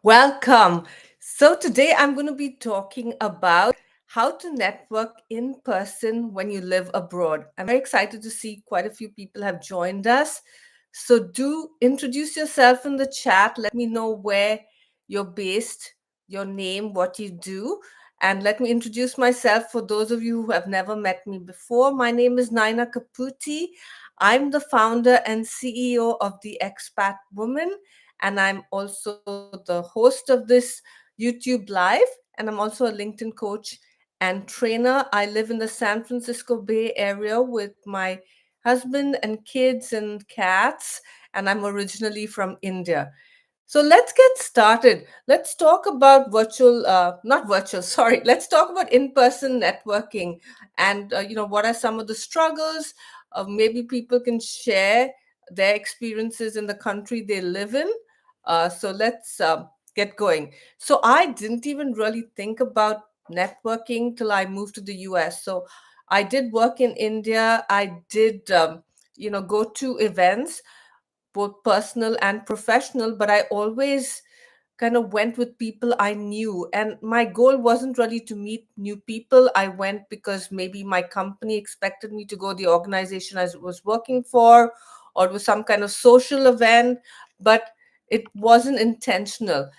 Welcome. So, today I'm going to be talking about how to network in person when you live abroad. I'm very excited to see quite a few people have joined us. So, do introduce yourself in the chat. Let me know where you're based, your name, what you do. And let me introduce myself for those of you who have never met me before. My name is Naina Kaputi. I'm the founder and CEO of the Expat Woman, and I'm also the host of this YouTube Live, and I'm also a LinkedIn coach and trainer. I live in the San Francisco Bay Area with my husband and kids and cats, and I'm originally from India. So let's get started. Let's talk about not virtual, sorry. Let's talk about in-person networking, and what are some of the struggles. Maybe people can share their experiences in the country they live in. So let's get going. So I didn't even really think about networking till I moved to the US. So I did work in India. I did, go to events, both personal and professional, but I always kind of went with people I knew. And my goal wasn't really to meet new people. I went because maybe my company expected me to go, the organization I was working for, or it was some kind of social event, but it wasn't intentional.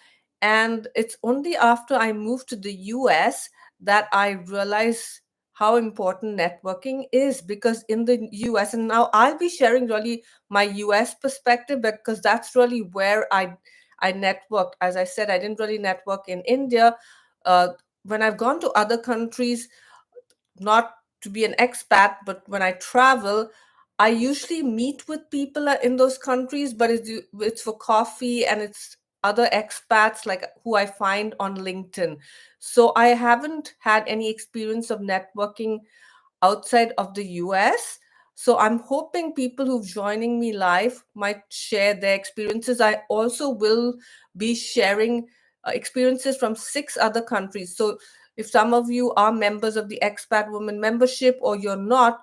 And it's only after I moved to the US that I realized how important networking is, because in the US, and now I'll be sharing really my US perspective because that's really where I networked. As I said, I didn't really network in India. Uh, when I've gone to other countries, not to be an expat, but when I travel, I usually meet with people in those countries, but it's for coffee, and it's other expats like who I find on LinkedIn. So I haven't had any experience of networking outside of the US. So I'm hoping people who've joining me live might share their experiences. I also will be sharing experiences from 6 other countries. So if some of you are members of the Expat Women membership or you're not,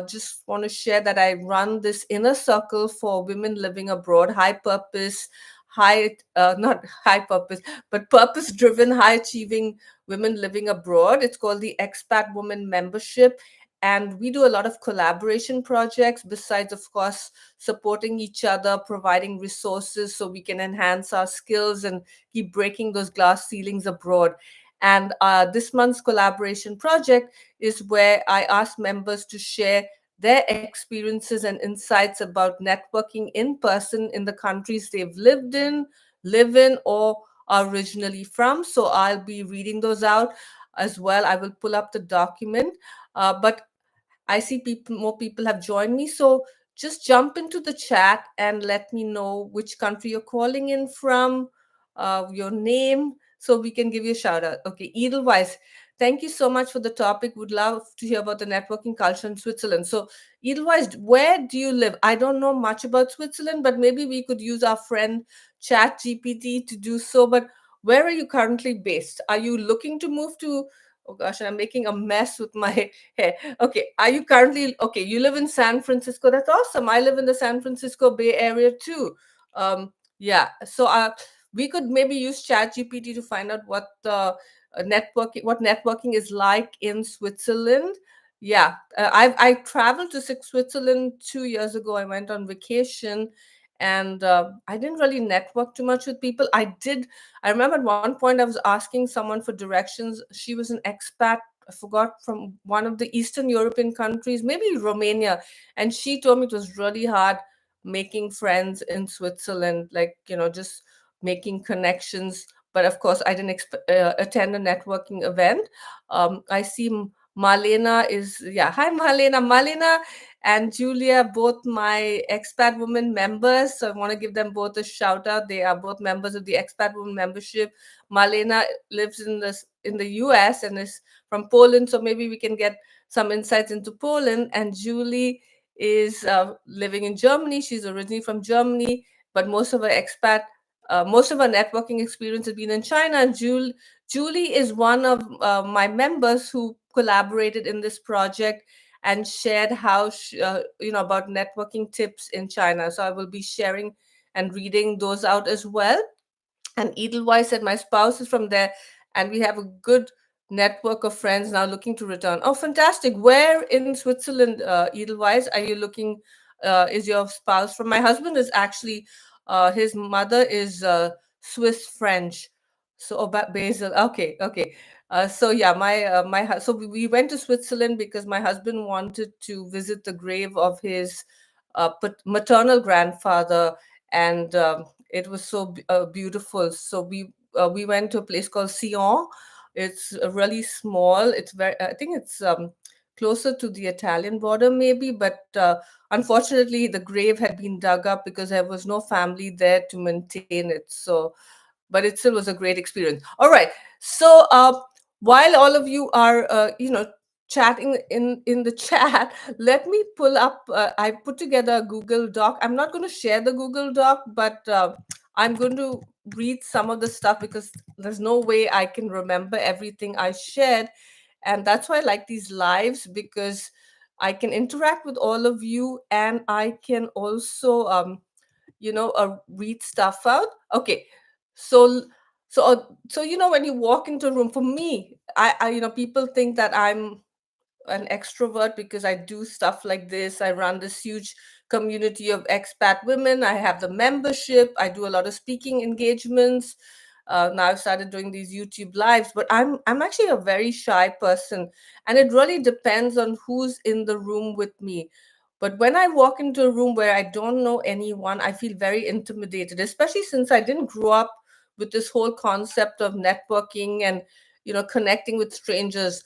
just want to share that I run this inner circle for women living abroad, high purpose, not high purpose, but purpose driven, high achieving women living abroad. It's called the Expat Woman Membership. And we do a lot of collaboration projects, besides, of course, supporting each other, providing resources so we can enhance our skills and keep breaking those glass ceilings abroad. And this month's collaboration project is where I ask members to share their experiences and insights about networking in person in the countries they've lived in, live in, or are originally from. So I'll be reading those out as well. I will pull up the document. But I see more people have joined me. So just jump into the chat and let me know which country you're calling in from, your name, so we can give you a shout out. Okay, Edelweiss, thank you so much for the topic. Would love to hear about the networking culture in Switzerland. So, Edelweiss, where do you live? I don't know much about Switzerland, but maybe we could use our friend Chat GPT to do so. But where are you currently based? Are you looking to move to? Oh gosh, and I'm making a mess with my hair. Okay, are you currently okay? You live in San Francisco. That's awesome. I live in the San Francisco Bay Area too. Yeah. So we could maybe use ChatGPT to find out what the what networking is like in Switzerland. Yeah, I traveled to Switzerland 2 years ago. I went on vacation, and I didn't really network too much with people. I remember at one point I was asking someone for directions. She was an expat, I forgot, from one of the Eastern European countries, maybe Romania. And she told me it was really hard making friends in Switzerland, like, just making connections. But of course, I didn't attend a networking event. I see Marlena is, yeah. Hi, Marlena. Marlena and Julia, both my Expat Women members. So I want to give them both a shout out. They are both members of the Expat Women membership. Marlena lives in the US and is from Poland, so maybe we can get some insights into Poland. And Julie is living in Germany. She's originally from Germany, but most of her networking experience has been in China. And Julie is one of my members who collaborated in this project and shared about networking tips in China. So I will be sharing and reading those out as well. And Edelweiss said, my spouse is from there, and we have a good network of friends now looking to return. Oh, fantastic. Where in Switzerland, Edelweiss, are you looking? Is your spouse from? My husband is actually, his mother is Swiss French. So, oh, Basel. Okay, okay. So yeah, so we went to Switzerland because my husband wanted to visit the grave of his maternal grandfather, and it was so beautiful. So we went to a place called Sion. It's really small. It's very, I think it's closer to the Italian border, maybe. But unfortunately, the grave had been dug up because there was no family there to maintain it. So, but it still was a great experience. All right. So while all of you are, chatting in the chat, let me pull up. I put together a Google Doc. I'm not going to share the Google Doc, but I'm going to read some of the stuff because there's no way I can remember everything I shared. And that's why I like these lives, because I can interact with all of you, and I can also, read stuff out. Okay. So, when you walk into a room, for me, people think that I'm an extrovert because I do stuff like this. I run this huge community of expat women. I have the membership. I do a lot of speaking engagements. Now I've started doing these YouTube lives, but I'm actually a very shy person, and it really depends on who's in the room with me. But when I walk into a room where I don't know anyone, I feel very intimidated, especially since I didn't grow up with this whole concept of networking and connecting with strangers.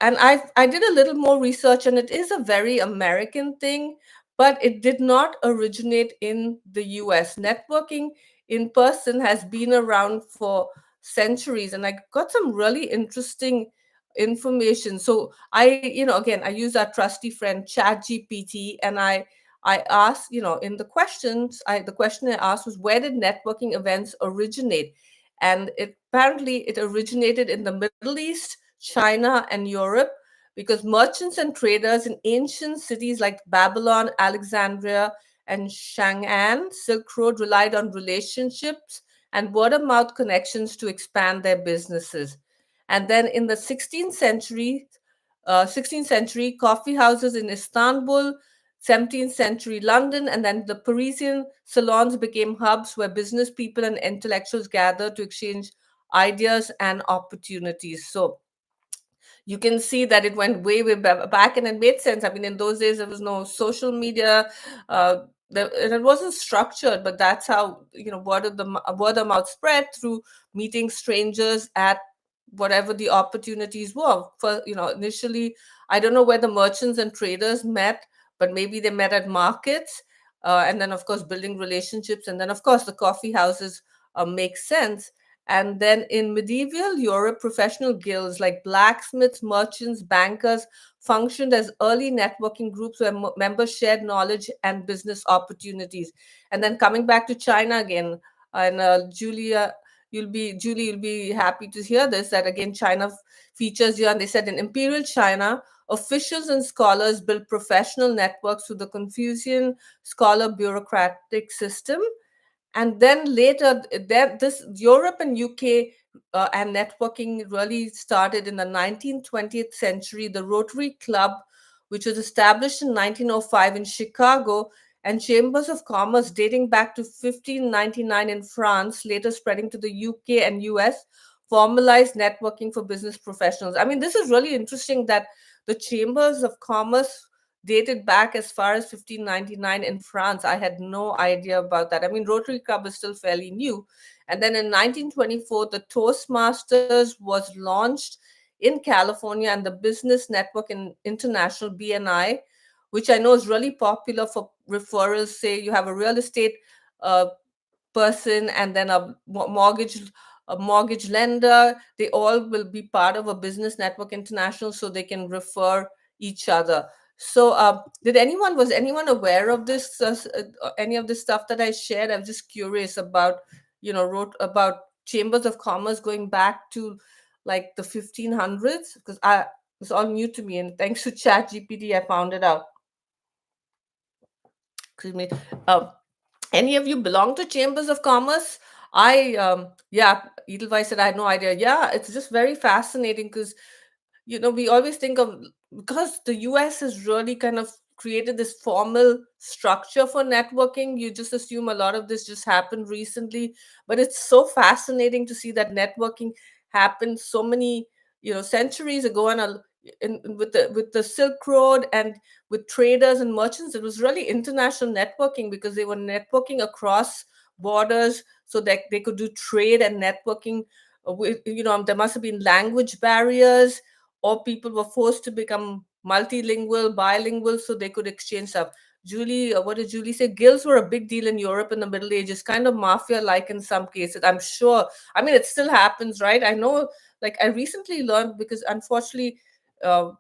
And I did a little more research, and it is a very American thing, but it did not originate in the US. Networking in person has been around for centuries, and I got some really interesting information. So again, I use our trusty friend ChatGPT, and I asked, in the questions, the question I asked was, where did networking events originate? And apparently it originated in the Middle East, China, and Europe, because merchants and traders in ancient cities like Babylon, Alexandria, and Chang'an, Silk Road, relied on relationships and word of mouth connections to expand their businesses. And then in the 16th century, coffee houses in Istanbul, 17th century London, and then the Parisian salons became hubs where business people and intellectuals gathered to exchange ideas and opportunities. So you can see that it went way back, and it made sense. I mean, in those days there was no social media, and it wasn't structured, but that's how word of mouth spread through meeting strangers at whatever the opportunities were. For initially, I don't know where the merchants and traders met, but maybe they met at markets, and then of course building relationships, and then of course the coffee houses make sense. And then in medieval Europe, professional guilds like blacksmiths, merchants, bankers functioned as early networking groups where members shared knowledge and business opportunities. And then coming back to China again, and Julie, you'll be happy to hear this, that again, China features here. And they said in Imperial China, officials and scholars built professional networks through the Confucian scholar bureaucratic system. And then later, this Europe and UK and networking really started in the 19th, 20th century. The Rotary Club, which was established in 1905 in Chicago, and chambers of commerce dating back to 1599 in France, later spreading to the UK and US, formalized networking for business professionals. I mean, this is really interesting that the chambers of commerce dated back as far as 1599 in France. I had no idea about that. I mean, Rotary Club is still fairly new. And then in 1924, the Toastmasters was launched in California, and the Business Network International, BNI, which I know is really popular for referrals. Say you have a real estate uh, person, and then a mortgage lender, they all will be part of a Business Network International, so they can refer each other. So was anyone aware of this, any of the stuff that I shared? I'm just curious about, wrote about chambers of commerce going back to like the 1500s, because I it's all new to me, and thanks to Chat GPT I found it out. Excuse me. um, any of you belong to chambers of commerce? Yeah, Edelweiss said I had no idea. Yeah, it's just very fascinating because we always think of, because the US has really kind of created this formal structure for networking, you just assume a lot of this just happened recently. But it's so fascinating to see that networking happened so many, centuries ago, and with the Silk Road and with traders and merchants, it was really international networking because they were networking across borders so that they could do trade and networking. There must have been language barriers, or people were forced to become multilingual, bilingual, so they could exchange stuff. Julie, what did Julie say? Guilds were a big deal in Europe in the Middle Ages, kind of mafia-like in some cases. I'm sure. I mean, it still happens, right? I know. Like I recently learned, because unfortunately, uh,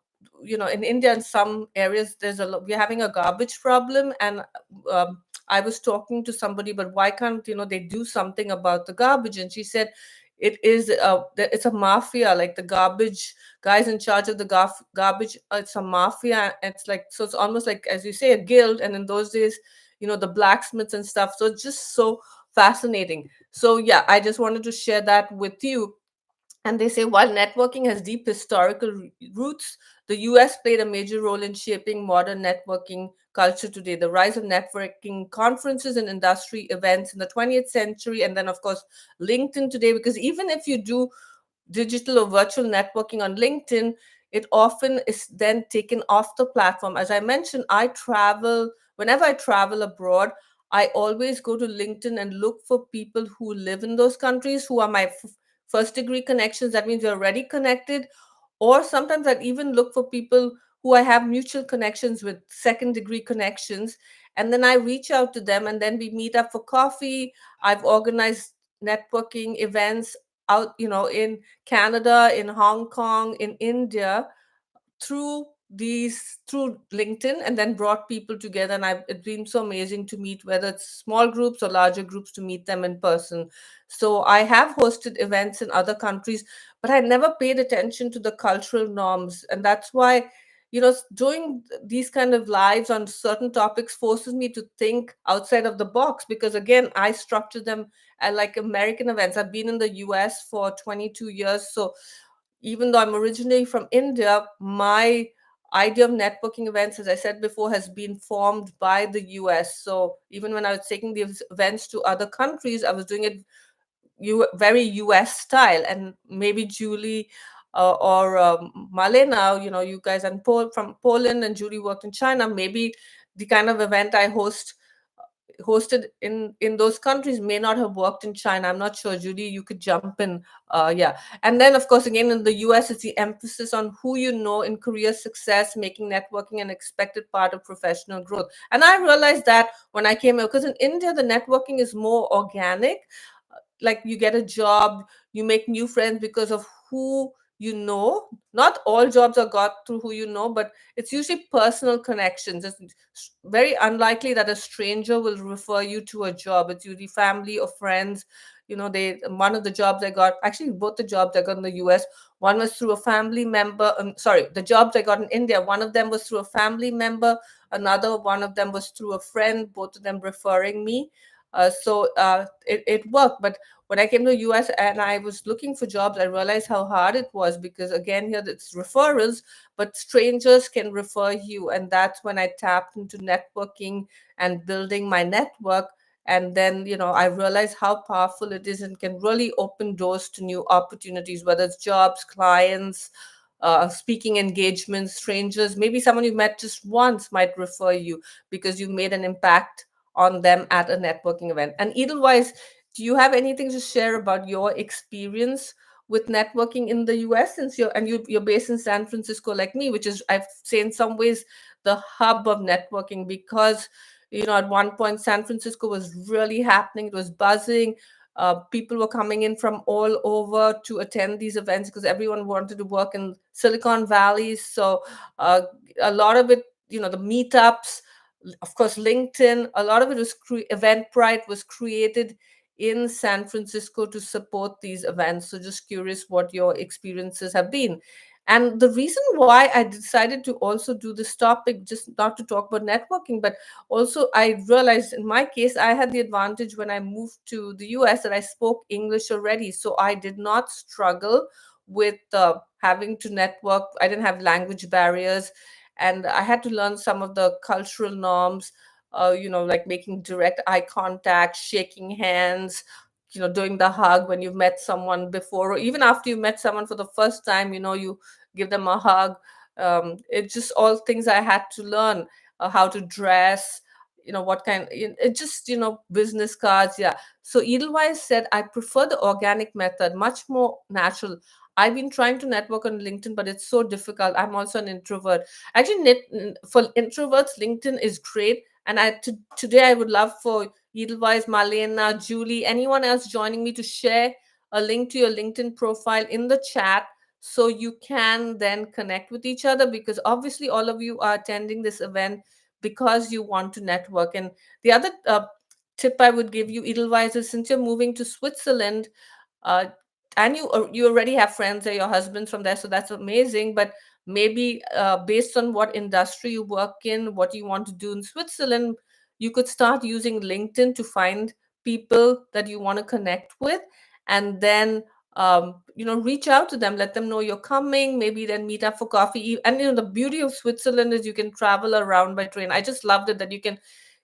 in India, in some areas, we're having a garbage problem, and I was talking to somebody, but why can't they do something about the garbage? And she said it's a mafia, like the garbage guys in charge of the garbage. It's a mafia. It's like, so it's almost like, as you say, a guild. And in those days, the blacksmiths and stuff. So it's just so fascinating. So yeah, I just wanted to share that with you. And they say, while networking has deep historical roots, the US played a major role in shaping modern networking culture today. The rise of networking conferences and industry events in the 20th century, and then, of course, LinkedIn today, because even if you do digital or virtual networking on LinkedIn, it often is then taken off the platform. As I mentioned, whenever I travel abroad, I always go to LinkedIn and look for people who live in those countries, who are my first degree connections. That means we're already connected. Or sometimes I'd even look for people who I have mutual connections with, second degree connections. And then I reach out to them, and then we meet up for coffee. I've organized networking events out, in Canada, in Hong Kong, in India, through LinkedIn, and then brought people together. And it's been so amazing to meet, whether it's small groups or larger groups, to meet them in person. So I have hosted events in other countries, but I never paid attention to the cultural norms. And that's why, doing these kind of lives on certain topics forces me to think outside of the box, because again, I structure them like American events. I've been in the US for 22 years. So even though I'm originally from India, my idea of networking events, as I said before, has been formed by the US. So even when I was taking these events to other countries, I was doing it very US style. And maybe Julie or Malena, you guys are from Poland, and Julie worked in China. Maybe the kind of event I hosted in those countries may not have worked in China. I'm not sure. Judy, you could jump in. Yeah. And then, of course, again, in the US, it's the emphasis on who you know in career success, making networking an expected part of professional growth. And I realized that when I came here, because in India, the networking is more organic. Like you get a job, you make new friends because of who you know. Not all jobs are got through who you know, but it's usually personal connections. It's very unlikely that a stranger will refer you to a job. It's usually family or friends. One of the jobs I got, actually both the jobs I got in the US, one was through a family member. Sorry, the jobs I got in India, one of them was through a family member, another one of them was through a friend, both of them referring me. It worked. But when I came to the US and I was looking for jobs, I realized how hard it was, because again, here it's referrals, but strangers can refer you. And that's when I tapped into networking and building my network. And then, I realized how powerful it is and can really open doors to new opportunities, whether it's jobs, clients, speaking engagements, strangers. Maybe someone you met just once might refer you because you made an impact on them at a networking event. And Edelweiss, do you have anything to share about your experience with networking in the US, since you're based in San Francisco like me, which is, I'd say, in some ways the hub of networking, because at one point San Francisco was really happening, it was buzzing. People were coming in from all over to attend these events because everyone wanted to work in Silicon Valley. So uh, a lot of it, the meetups, of course, LinkedIn, a lot of it was Eventbrite was created in San Francisco to support these events. So just curious what your experiences have been. And the reason why I decided to also do this topic, just not to talk about networking, but also I realized in my case, I had the advantage when I moved to the US that I spoke English already. So I did not struggle with having to network. I didn't have language barriers. And I had to learn some of the cultural norms, like making direct eye contact, shaking hands, doing the hug when you've met someone before, or even after you met someone for the first time, you give them a hug. It's just all things I had to learn, how to dress, what kind, it just, business cards. Yeah. So Edelweiss said, I prefer the organic method, much more natural. I've been trying to network on LinkedIn, but it's so difficult. I'm also an introvert. Actually, for introverts, LinkedIn is great. And today I would love for Edelweiss, Malena, Julie, anyone else joining me to share a link to your LinkedIn profile in the chat so you can then connect with each other, because obviously all of you are attending this event because you want to network. And the other tip I would give you, Edelweiss, is since you're moving to Switzerland, uh, and you already have friends there, your husband's from there, so that's amazing. But maybe based on what industry you work in, what you want to do in Switzerland, you could start using LinkedIn to find people that you want to connect with, and then reach out to them, let them know you're coming, maybe then meet up for coffee. And the beauty of Switzerland is you can travel around by train. I just loved it that you can,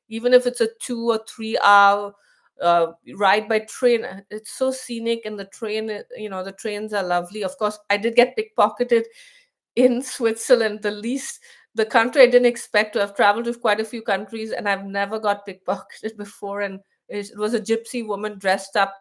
even if it's a 2 or 3 hour ride by train, it's so scenic. And the train, the trains are lovely. Of course, I did get pickpocketed in Switzerland, the country I didn't expect to. Have traveled to quite a few countries, and I've never got pickpocketed before. And it was a gypsy woman dressed up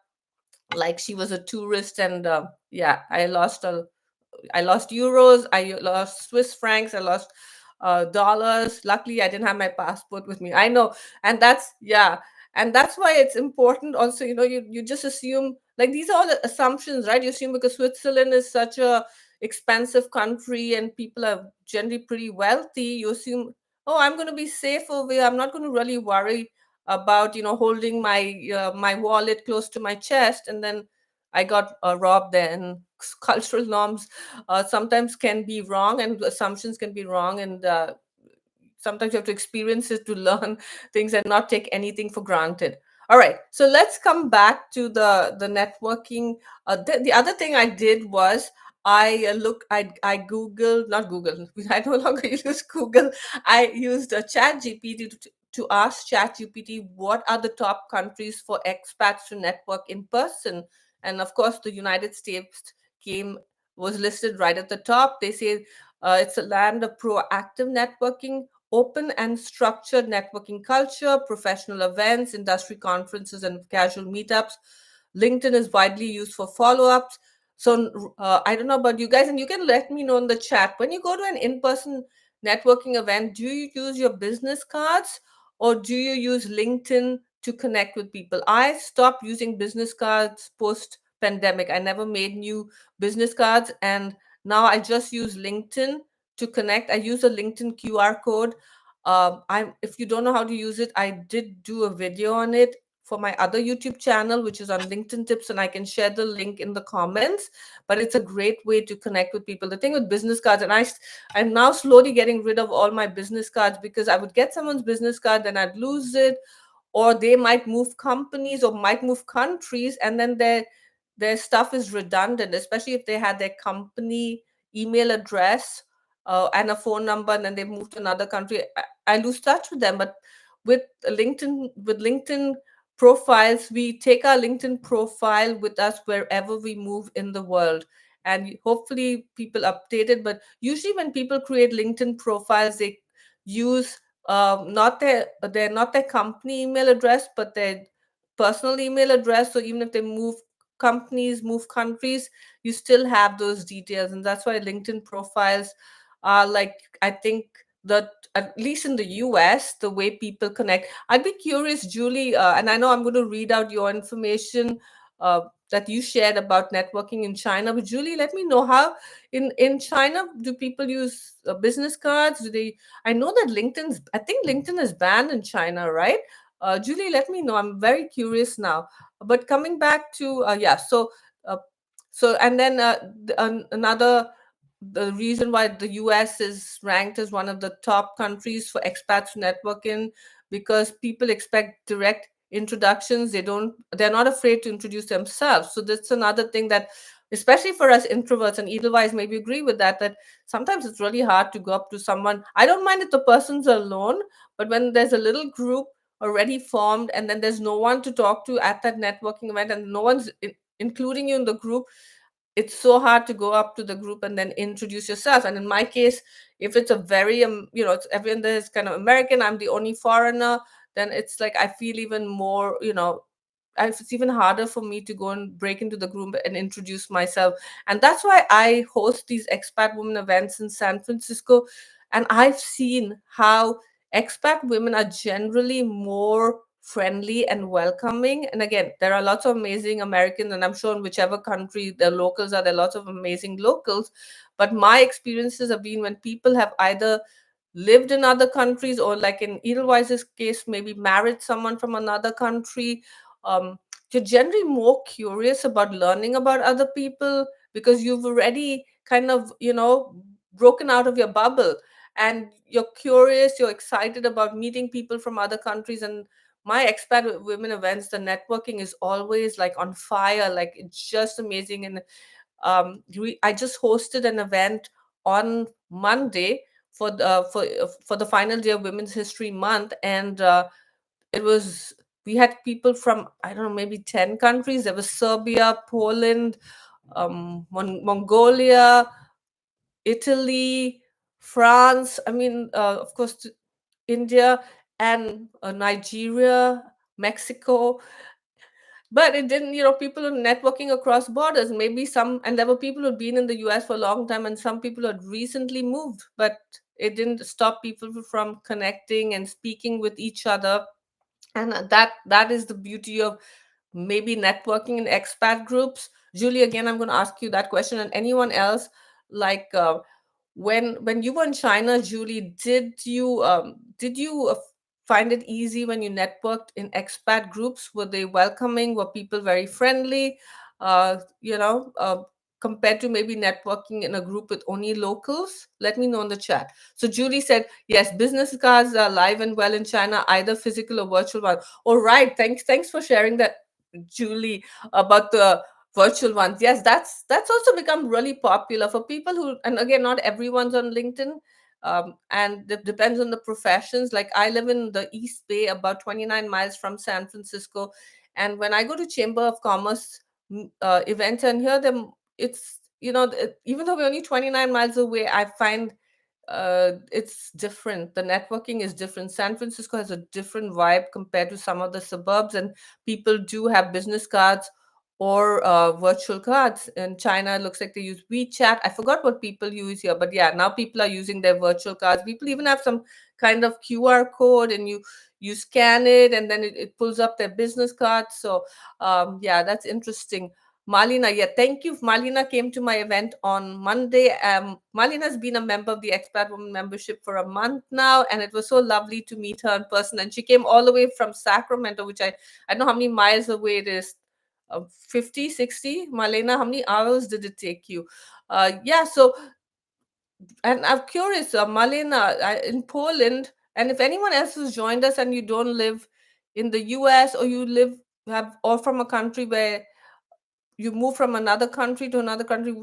like she was a tourist. And yeah, I lost euros, I lost Swiss francs, I lost dollars. Luckily, I didn't have my passport with me. I know, and yeah, and that's why it's important. Also, you just assume, like, these are all the assumptions, right? You assume because Switzerland is such a expensive country and people are generally pretty wealthy. You assume, oh, I'm going to be safe over here. I'm not going to really worry about holding my wallet close to my chest, and then I got robbed there. And cultural norms sometimes can be wrong, and assumptions can be wrong, and sometimes you have to experience it to learn things and not take anything for granted. All right, so let's come back to the networking. The other thing I did was I googled, not Google, I no longer use Google. I used a chat gpt to ask chat gpt what are the top countries for expats to network in person. And of course the United States came was listed right at the top. They say it's a land of proactive networking, open and structured networking culture, professional events, industry conferences, and casual meetups. LinkedIn is widely used for follow ups. So I don't know about you guys, and you can let me know in the chat. When you go to an in person networking event, do you use your business cards or do you use LinkedIn to connect with people? I stopped using business cards post pandemic. I never made new business cards, and now I just use LinkedIn to connect. I use a LinkedIn QR code. If you don't know how to use it, I did do a video on it for my other YouTube channel, which is on LinkedIn tips, and I can share the link in the comments. But it's a great way to connect with people. The thing with business cards, and I'm now slowly getting rid of all my business cards, because I would get someone's business card, then I'd lose it, or they might move companies or might move countries, and then their stuff is redundant, especially if they had their company email address and a phone number, and then they move to another country. I lose touch with them. But with LinkedIn profiles, we take our LinkedIn profile with us wherever we move in the world, and hopefully people update it. But usually when people create LinkedIn profiles, they use not their company email address, but their personal email address. So even if they move companies, move countries, you still have those details. And that's why LinkedIn profiles are, like, I think that at least in the US, the way people connect. I'd be curious, Julie, and I know I'm going to read out your information uh, that you shared about networking in China. But Julie, let me know how in China do people use business cards? Do they? I know that I think LinkedIn is banned in China, right? Julie, let me know. I'm very curious now. But coming back to yeah, so and then another the reason why the US is ranked as one of the top countries for expats to network in, because people expect direct introductions. They're not afraid to introduce themselves. So that's another thing that, especially for us introverts, and Edelweiss maybe agree with that, that sometimes it's really hard to go up to someone. I don't mind if the person's alone, but when there's a little group already formed and then there's no one to talk to at that networking event and no one's including you in the group, it's so hard to go up to the group and then introduce yourself. And in my case, if it's a very it's everyone there is kind of American, I'm the only foreigner, then it's like I feel even more, it's even harder for me to go and break into the group and introduce myself. And that's why I host these expat women events in San Francisco. And I've seen how expat women are generally more friendly and welcoming. And again, there are lots of amazing Americans, and I'm sure in whichever country the locals are, there are lots of amazing locals. But my experiences have been when people have either lived in other countries or, like in Edelweiss's case, maybe married someone from another country. Um, you're generally more curious about learning about other people because you've already kind of, broken out of your bubble, and you're curious, you're excited about meeting people from other countries. And my expat women events, the networking is always like on fire, like it's just amazing. And I just hosted an event on Monday for the final day of Women's History Month, and it was we had people from, I don't know, maybe 10 countries. There was Serbia, Poland, Mongolia, Italy, France. I mean, of course, India and Nigeria, Mexico. But it didn't, people are networking across borders. Maybe some, and there were people who'd been in the US for a long time, and some people had recently moved, but it didn't stop people from connecting and speaking with each other. And that is the beauty of maybe networking in expat groups. Julie, again, I'm going to ask you that question, and anyone else, like when you were in China, Julie, did you find it easy when you networked in expat groups? Were they welcoming? Were people very friendly? Uh, you know, uh, Compared to maybe networking in a group with only locals? Let me know in the chat. So Julie said, yes, business cards are alive and well in China, either physical or virtual one. All right, thanks for sharing that, Julie, about the virtual ones. Yes, that's also become really popular for people who, and again, not everyone's on LinkedIn. And it depends on the professions. Like I live in the East Bay, about 29 miles from San Francisco, and when I go to Chamber of Commerce events and hear them, it's, even though we're only 29 miles away, I find it's different. The networking is different. San Francisco has a different vibe compared to some of the suburbs, and people do have business cards or virtual cards. In China, it looks like they use WeChat. I forgot what people use here, but yeah, now people are using their virtual cards. People even have some kind of QR code, and you scan it, and then it pulls up their business card. So yeah, that's interesting. Malina, yeah, thank you. Malina came to my event on Monday. Malina has been a member of the Expat Women membership for a month now, and it was so lovely to meet her in person. And she came all the way from Sacramento, which I don't know how many miles away it is. 50, 60? Malina, how many hours did it take you? Yeah, so, and I'm curious, Malina, in Poland, and if anyone else has joined us and you don't live in the US, or you live, have, or from a country where you move from another country to another country,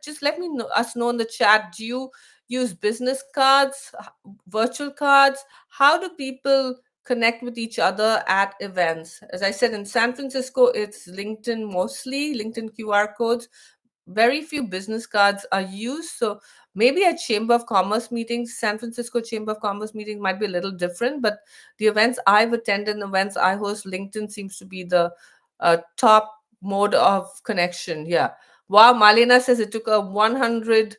just let me know, us know in the chat. Do you use business cards, virtual cards? How do people connect with each other at events? As I said, in San Francisco, it's LinkedIn, mostly LinkedIn QR codes. Very few business cards are used. So maybe at Chamber of Commerce meetings, San Francisco Chamber of Commerce meetings might be a little different, but the events I've attended and events I host, LinkedIn seems to be the top mode of connection. Yeah. Wow. Malina says it took a 100.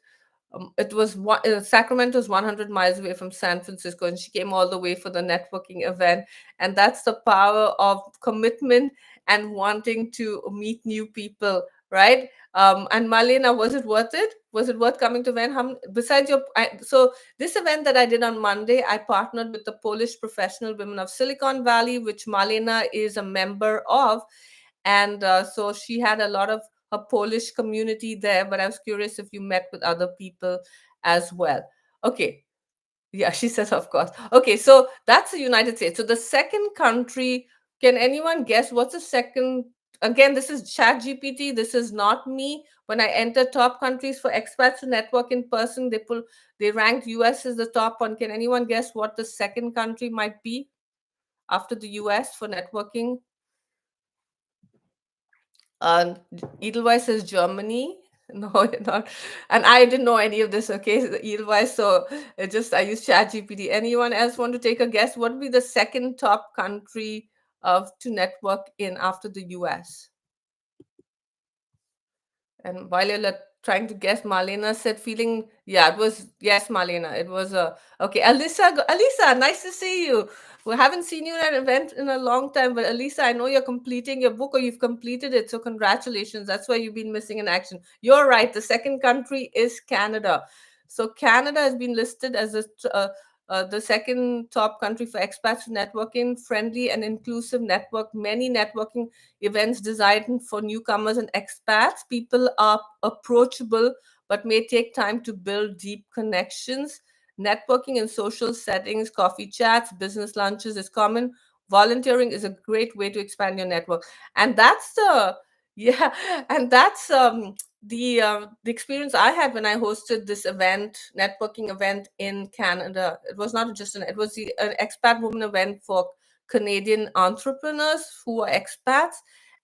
Sacramento is 100 miles away from San Francisco, and she came all the way for the networking event. And that's the power of commitment and wanting to meet new people, right? And Malina, was it worth it? Was it worth coming to event? Besides so this event that I did on Monday, I partnered with the Polish Professional Women of Silicon Valley, which Malina is a member of. And so she had a lot of her Polish community there, but I was curious if you met with other people as well. Okay. Yeah, she says, of course. Okay, so that's the United States. So the second country, can anyone guess what's the second? Again, this is Chat GPT. This is not me. When I enter top countries for expats to network in person, they ranked US as the top one. Can anyone guess what the second country might be after the US for networking? Uh, Edelweiss says Germany. No, not. And I didn't know any of this. Okay, Edelweiss. So I use ChatGPT. Anyone else want to take a guess? What would be the second top country of to network in after the US? And while you're trying to guess, Marlena said feeling, yeah, it was, yes, Marlena, it was okay. Alisa, nice to see you. We haven't seen you at an event in a long time, but Alisa, I know you're completing your book or you've completed it. So congratulations. That's why you've been missing in action. You're right. The second country is Canada. So Canada has been listed as the second top country for expats to network in, friendly and inclusive network, many networking events designed for newcomers and expats. People are approachable but may take time to build deep connections. Networking in social settings, coffee chats, business lunches is common. Volunteering is a great way to expand your network. And that's the yeah, and that's the experience I had when I hosted this event, networking event in Canada. It was not just an it was an expat woman event for Canadian entrepreneurs who are expats.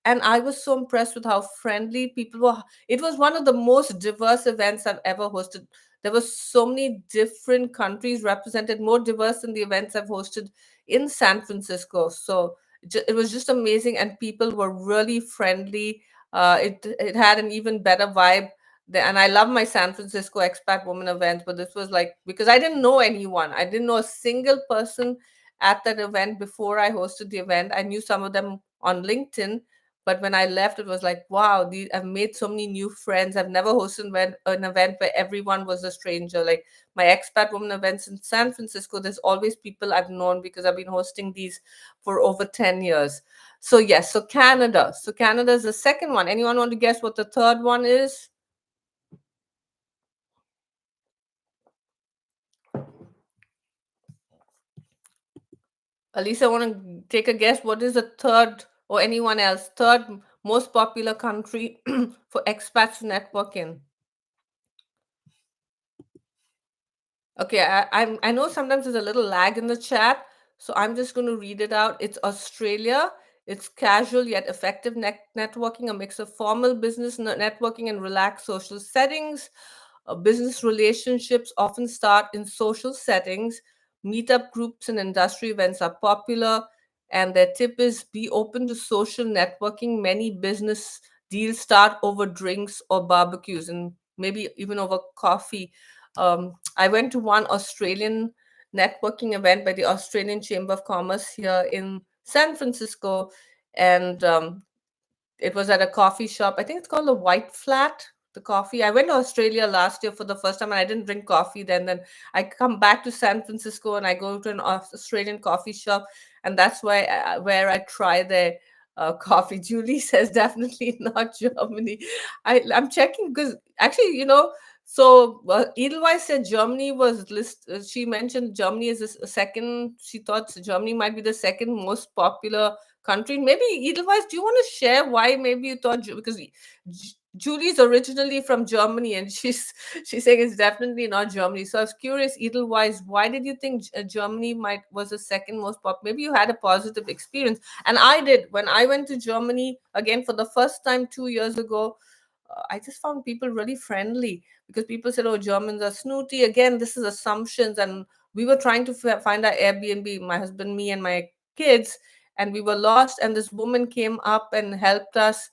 And I was so impressed with how friendly people were. It was one of the most diverse events I've ever hosted. There were so many different countries represented, more diverse than the events I've hosted in San Francisco. So it was just amazing, and people were really friendly. It had an even better vibe. And I love my San Francisco expat woman events, but this was like because I didn't know anyone. I didn't know a single person at that event before I hosted the event. I knew some of them on LinkedIn, but when I left, it was like, wow, I've made so many new friends. I've never hosted an event where everyone was a stranger. Like my expat woman events in San Francisco, there's always people I've known because I've been hosting these for over 10 years. So yes, so Canada. So Canada is the second one. Anyone want to guess what the third one is? Alisa, want to take a guess? What is the third, or anyone else, third most popular country for expats to network in? Okay, I know sometimes there's a little lag in the chat, so I'm just going to read it out. It's Australia. It's casual yet effective networking, a mix of formal business networking and relaxed social settings. Business relationships often start in social settings. Meetup groups and industry events are popular, and their tip is be open to social networking. Many business deals start over drinks or barbecues, and maybe even over coffee. I went to one Australian networking event by the Australian Chamber of Commerce here in San Francisco, and it was at a coffee shop. I think it's called the White Flat. The coffee. I went to Australia last year for the first time, and I didn't drink coffee then. Then I come back to San Francisco, and I go to an Australian coffee shop, and that's where I try their coffee. Julie says definitely not Germany. I'm checking because actually, so Edelweiss said Germany was she mentioned Germany as a second. She thought Germany might be the second most popular country. Maybe Edelweiss, do you want to share why maybe you thought because Julie's originally from Germany and she's saying it's definitely not Germany. So I was curious, Edelweiss, why did you think Germany was the second most popular? Maybe you had a positive experience, and I did when I went to Germany again for the first time 2 years ago. I just found people really friendly because people said, "Oh, Germans are snooty." Again, this is assumptions, and we were trying to find our Airbnb, my husband, me, and my kids, and we were lost. And this woman came up and helped us,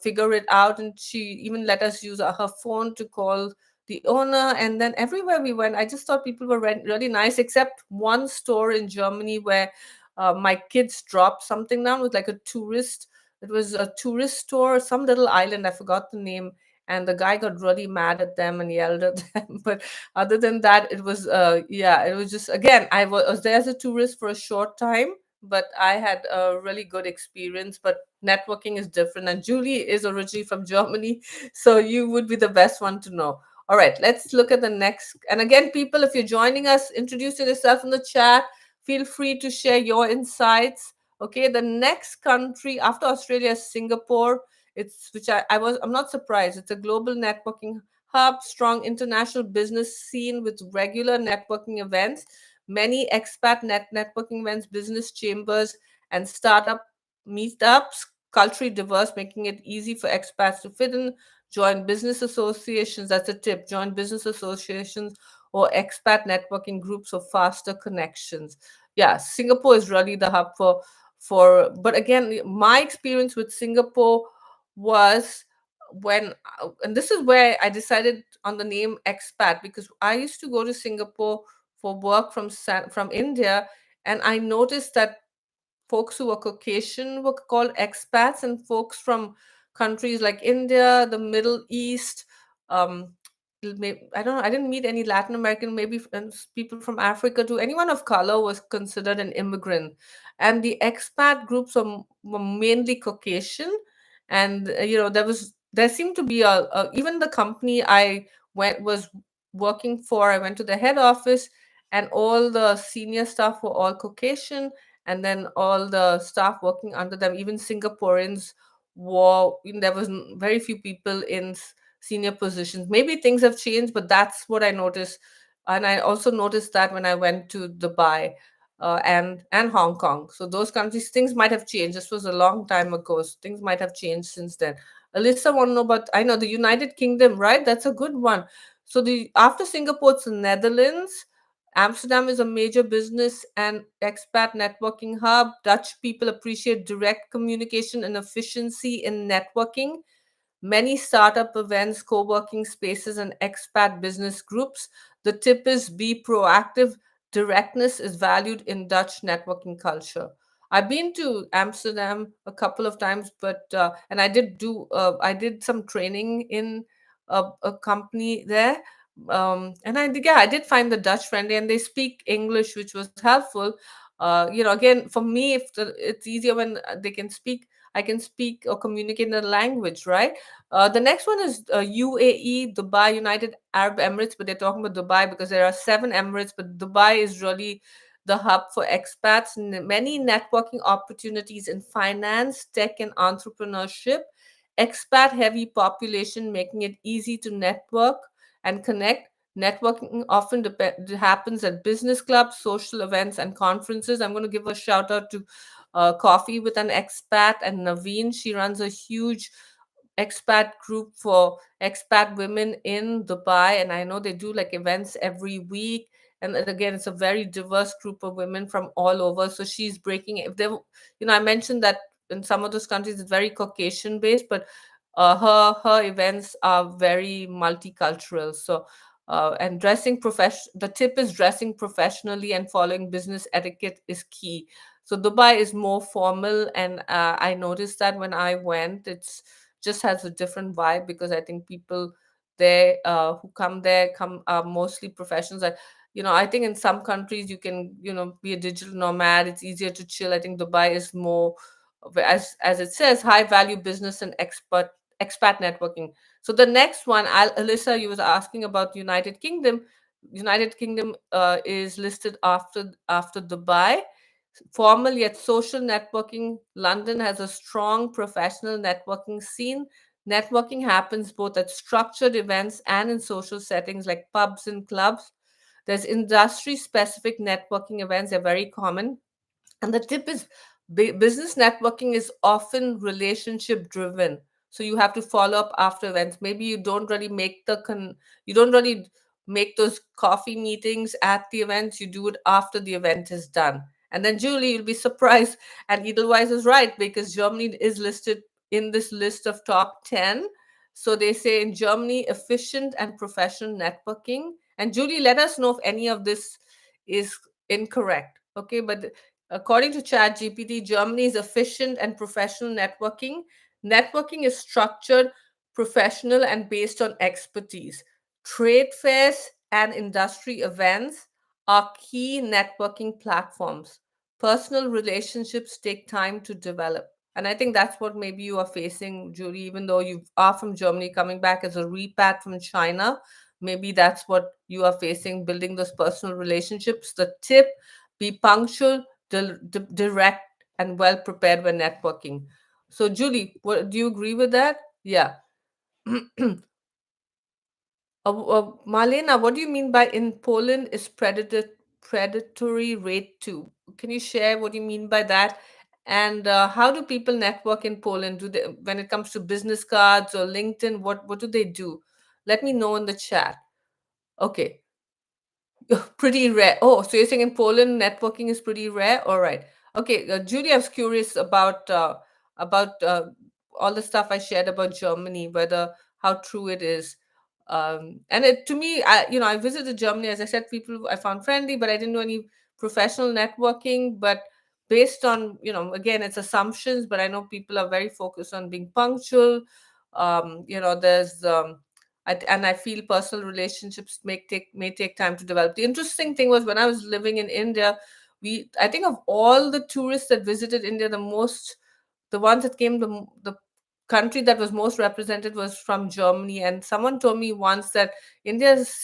figure it out, and she even let us use her phone to call the owner. And then everywhere we went, I just thought people were really nice, except one store in Germany where my kids dropped something down with like a tourist it was a tourist store, some little island, I forgot the name. And the guy got really mad at them and yelled at them. But other than that, it was, it was just, again, I was there as a tourist for a short time. but I had a really good experience. But networking is different, and Julie is originally from Germany, so you would be the best one to know. All right, let's look at the next. And again, people, if you're joining us, introduce yourself in the chat. Feel free to share your insights. Okay, the next country after Australia is Singapore. It's which I'm not surprised. It's a global networking hub, strong international business scene with regular networking events, many expat networking events, business chambers, and startup meetups, culturally diverse, making it easy for expats to fit in. Join business associations. That's a tip. Join business associations or expat networking groups for faster connections. Yeah, Singapore is really the hub for. But again, my experience with Singapore was when, and this is where I decided on the name expat, because I used to go to Singapore for work from India, and I noticed that folks who were Caucasian were called expats, and folks from countries like India, the Middle East, um, I don't know, I didn't meet any Latin American, maybe people from Africa too. Anyone of color was considered an immigrant, and the expat groups were mainly Caucasian, and there seemed to be even the company I went was working for. I went to the head office, and all the senior staff were all Caucasian, and then all the staff working under them, even Singaporeans, there was very few people in senior positions. Maybe things have changed, but that's what I noticed. And I also noticed that when I went to Dubai, and Hong Kong. So those countries, things might have changed. This was a long time ago, so things might have changed since then. Alyssa want to know about, I know, the United Kingdom, right? That's a good one. So the after Singapore, it's the Netherlands. Amsterdam is a major business and expat networking hub. Dutch people appreciate direct communication and efficiency in networking. Many startup events, co working spaces, and expat business groups. The tip is be proactive. Directness is valued in Dutch networking culture. I've been to Amsterdam a couple of times, and I did some training in a company there. And I did find the Dutch friendly, and they speak English, which was helpful. Again, for me, it's easier when they can speak. I can speak or communicate in a language, right? The next one is UAE, Dubai, United Arab Emirates, but they're talking about Dubai because there are 7 Emirates, but Dubai is really the hub for expats. Many networking opportunities in finance, tech, and entrepreneurship. Expat heavy population, making it easy to network and connect. Networking often happens at business clubs, social events, and conferences. I'm going to give a shout out to Coffee with an Expat and Naveen. She runs a huge expat group for expat women in Dubai, and I know they do like events every week. And then again, it's a very diverse group of women from all over. So she's breaking if they, I mentioned that in some of those countries it's very Caucasian based, but her events are very multicultural. So and the tip is dressing professionally and following business etiquette is key. So Dubai is more formal, and I noticed that when I went, it's just has a different vibe, because I think people there who come there come are mostly professionals. I think in some countries you can be a digital nomad. It's easier to chill. I think Dubai is more as it says, high value business and expat networking. So the next one, Alyssa, you was asking about United Kingdom. United Kingdom is listed after Dubai. Formal yet social networking. London has a strong professional networking scene. Networking happens both at structured events and in social settings like pubs and clubs. There's industry specific networking events, they're very common. And the tip is business networking is often relationship driven. So you have to follow up after events. Maybe you don't really make those coffee meetings at the events. You do it after the event is done. And then Julie, you'll be surprised. And Edelweiss is right, because Germany is listed in this list of top 10. So they say in Germany, efficient and professional networking. And Julie, let us know if any of this is incorrect. Okay, but according to ChatGPT, Germany is efficient and professional networking. Networking is structured, professional, and based on expertise. Trade fairs and industry events are key networking platforms. personal relationships take time to develop. And I think that's what maybe you are facing, Julie, even though you are from Germany, coming back as a repat from China. Maybe that's what you are facing, building those personal relationships. The tip: be punctual, direct, and well prepared when networking. So, Julie, do you agree with that? Yeah. Marlena, what do you mean by in Poland is predatory rate too? Can you share what you mean by that? And how do people network in Poland? Do they, when it comes to business cards or LinkedIn, what do they do? Let me know in the chat. Okay. Pretty rare. Oh, so you're saying in Poland networking is pretty rare? All right. Okay, Julie, I was curious about all the stuff I shared about Germany, whether how true it is. And it to me, I visited Germany. As I said, people I found friendly, but I didn't do any professional networking. But based on, again, it's assumptions, but I know people are very focused on being punctual. There's and I feel personal relationships may take time to develop. The interesting thing was when I was living in India, I think of all the tourists that visited India, the ones that came, the country that was most represented was from Germany. And someone told me once that India's,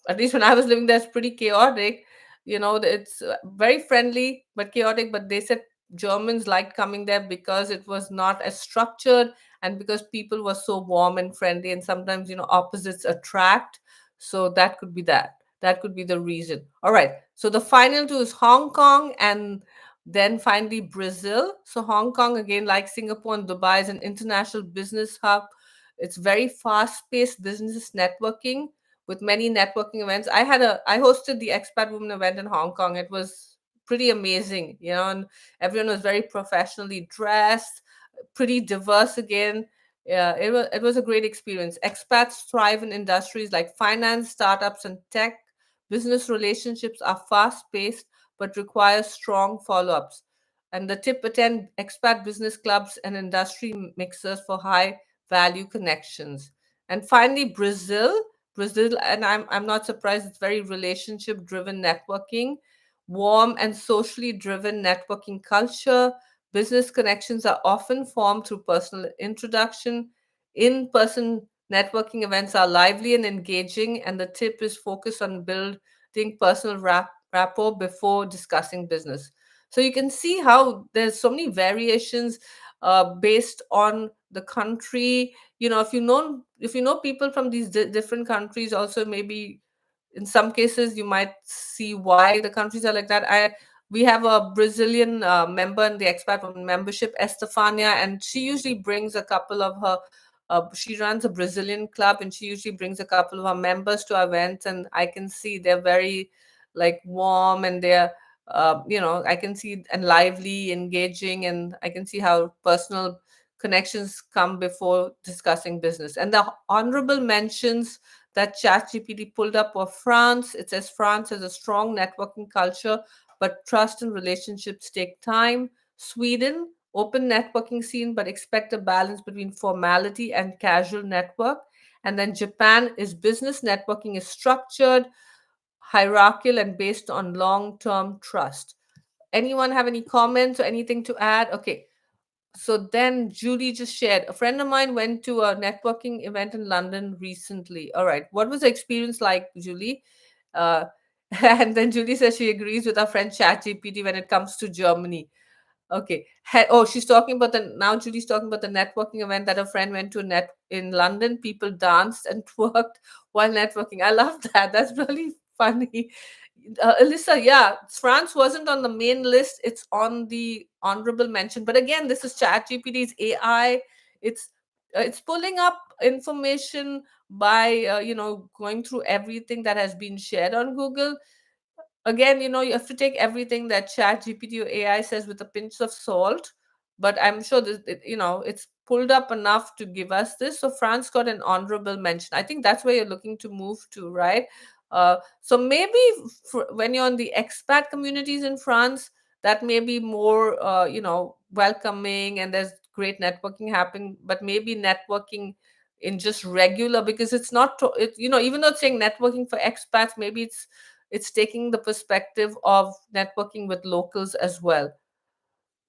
at least when I was living there, is pretty chaotic. It's very friendly but chaotic. But they said Germans liked coming there because it was not as structured, and because people were so warm and friendly, and sometimes opposites attract. So that could be the reason. All right, so the final two is Hong Kong, and then finally Brazil. So Hong Kong, again, like Singapore and Dubai, is an international business hub. It's very fast-paced business networking with many networking events. I hosted the Expat Women event in Hong Kong. It was pretty amazing, and everyone was very professionally dressed, pretty diverse again. Yeah, it was a great experience. Expats thrive in industries like finance, startups, and tech. Business relationships are fast paced but require strong follow ups. And the tip: attend expat business clubs and industry mixers for high value connections. And finally, Brazil. Brazil, and I'm not surprised, it's very relationship driven networking, warm and socially driven networking culture. Business connections are often formed through personal introduction. In person networking events are lively and engaging, and the tip is focused on building personal rapport before discussing business. So you can see how there's so many variations based on the country. If you know people from these different countries, also maybe in some cases you might see why the countries are like that. We have a Brazilian member in the expat women membership, Estefania, and she usually brings a couple of her. She runs a Brazilian club, and she usually brings a couple of her members to our events, and I can see they're very like warm, and they're I can see, and lively, engaging, and I can see how personal connections come before discussing business. And the honorable mentions that ChatGPT pulled up were France. It says France has a strong networking culture, but trust and relationships take time. Sweden, open networking scene, but expect a balance between formality and casual network. And then Japan is business networking is structured, hierarchical, and based on long-term trust. Anyone have any comments or anything to add? Okay. So then Julie just shared, a friend of mine went to a networking event in London recently. All right. What was the experience like, Julie? Uh, and then Julie says she agrees with our friend ChatGPT when it comes to Germany. Okay. She's talking about now Julie's talking about the networking event that a friend went to net in London. People danced and twerked while networking. I love that. That's really funny. Alyssa, yeah, France wasn't on the main list. It's on the honorable mention. But again, this is ChatGPT's AI. It's pulling up information by going through everything that has been shared on Google. Again, you have to take everything that chat gpt or AI says with a pinch of salt. But I'm sure it's pulled up enough to give us this. So France got an honorable mention. I think that's where you're looking to move to, right? So maybe when you're on the expat communities in France, that may be more welcoming, and there's great networking happening. But maybe networking in just regular, because it's not even though it's saying networking for expats, maybe it's it's taking the perspective of networking with locals as well.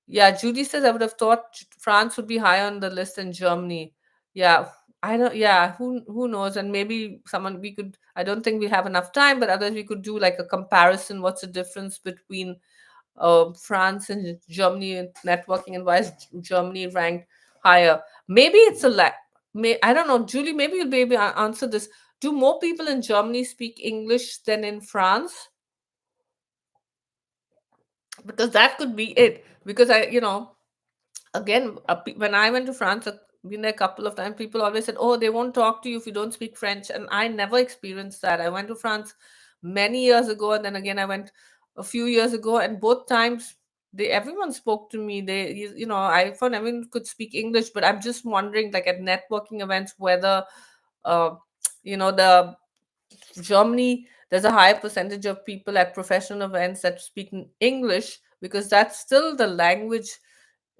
Yeah, Judy says I would have thought France would be higher on the list than Germany. Yeah, I don't. Yeah, who knows? And maybe someone we could. I don't think we have enough time, but otherwise we could do like a comparison. What's the difference between France and Germany in networking, and why is Germany ranked higher? Maybe it's a lack. I don't know, Julie. Maybe you'll be able to answer this. Do more people in Germany speak English than in France? Because that could be it. Because again, when I went to France, been there a couple of times, people always said, "Oh, they won't talk to you if you don't speak French," and I never experienced that. I went to France many years ago, and then again, I went a few years ago, and both times everyone spoke to me. I found everyone could speak English, but I'm just wondering, like at networking events, whether uh, the Germany, there's a higher percentage of people at professional events that speak English because that's still the language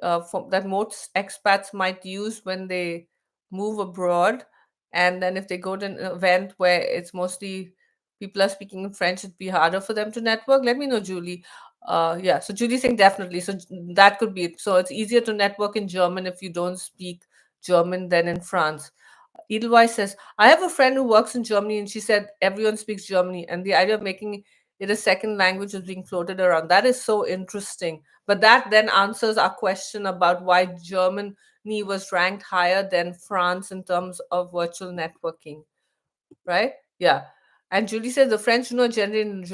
that most expats might use when they move abroad. And then if they go to an event where it's mostly people are speaking in French, it'd be harder for them to network. Let me know, Julie. Yeah, so Julie's saying definitely. So that could be it. So it's easier to network in German if you don't speak German than in France. Edelweiss says, I have a friend who works in Germany and she said everyone speaks Germany, and the idea of making it a second language is being floated around. That is so interesting. But that then answers our question about why Germany was ranked higher than France in terms of virtual networking, right? Yeah. And Julie says the French do not in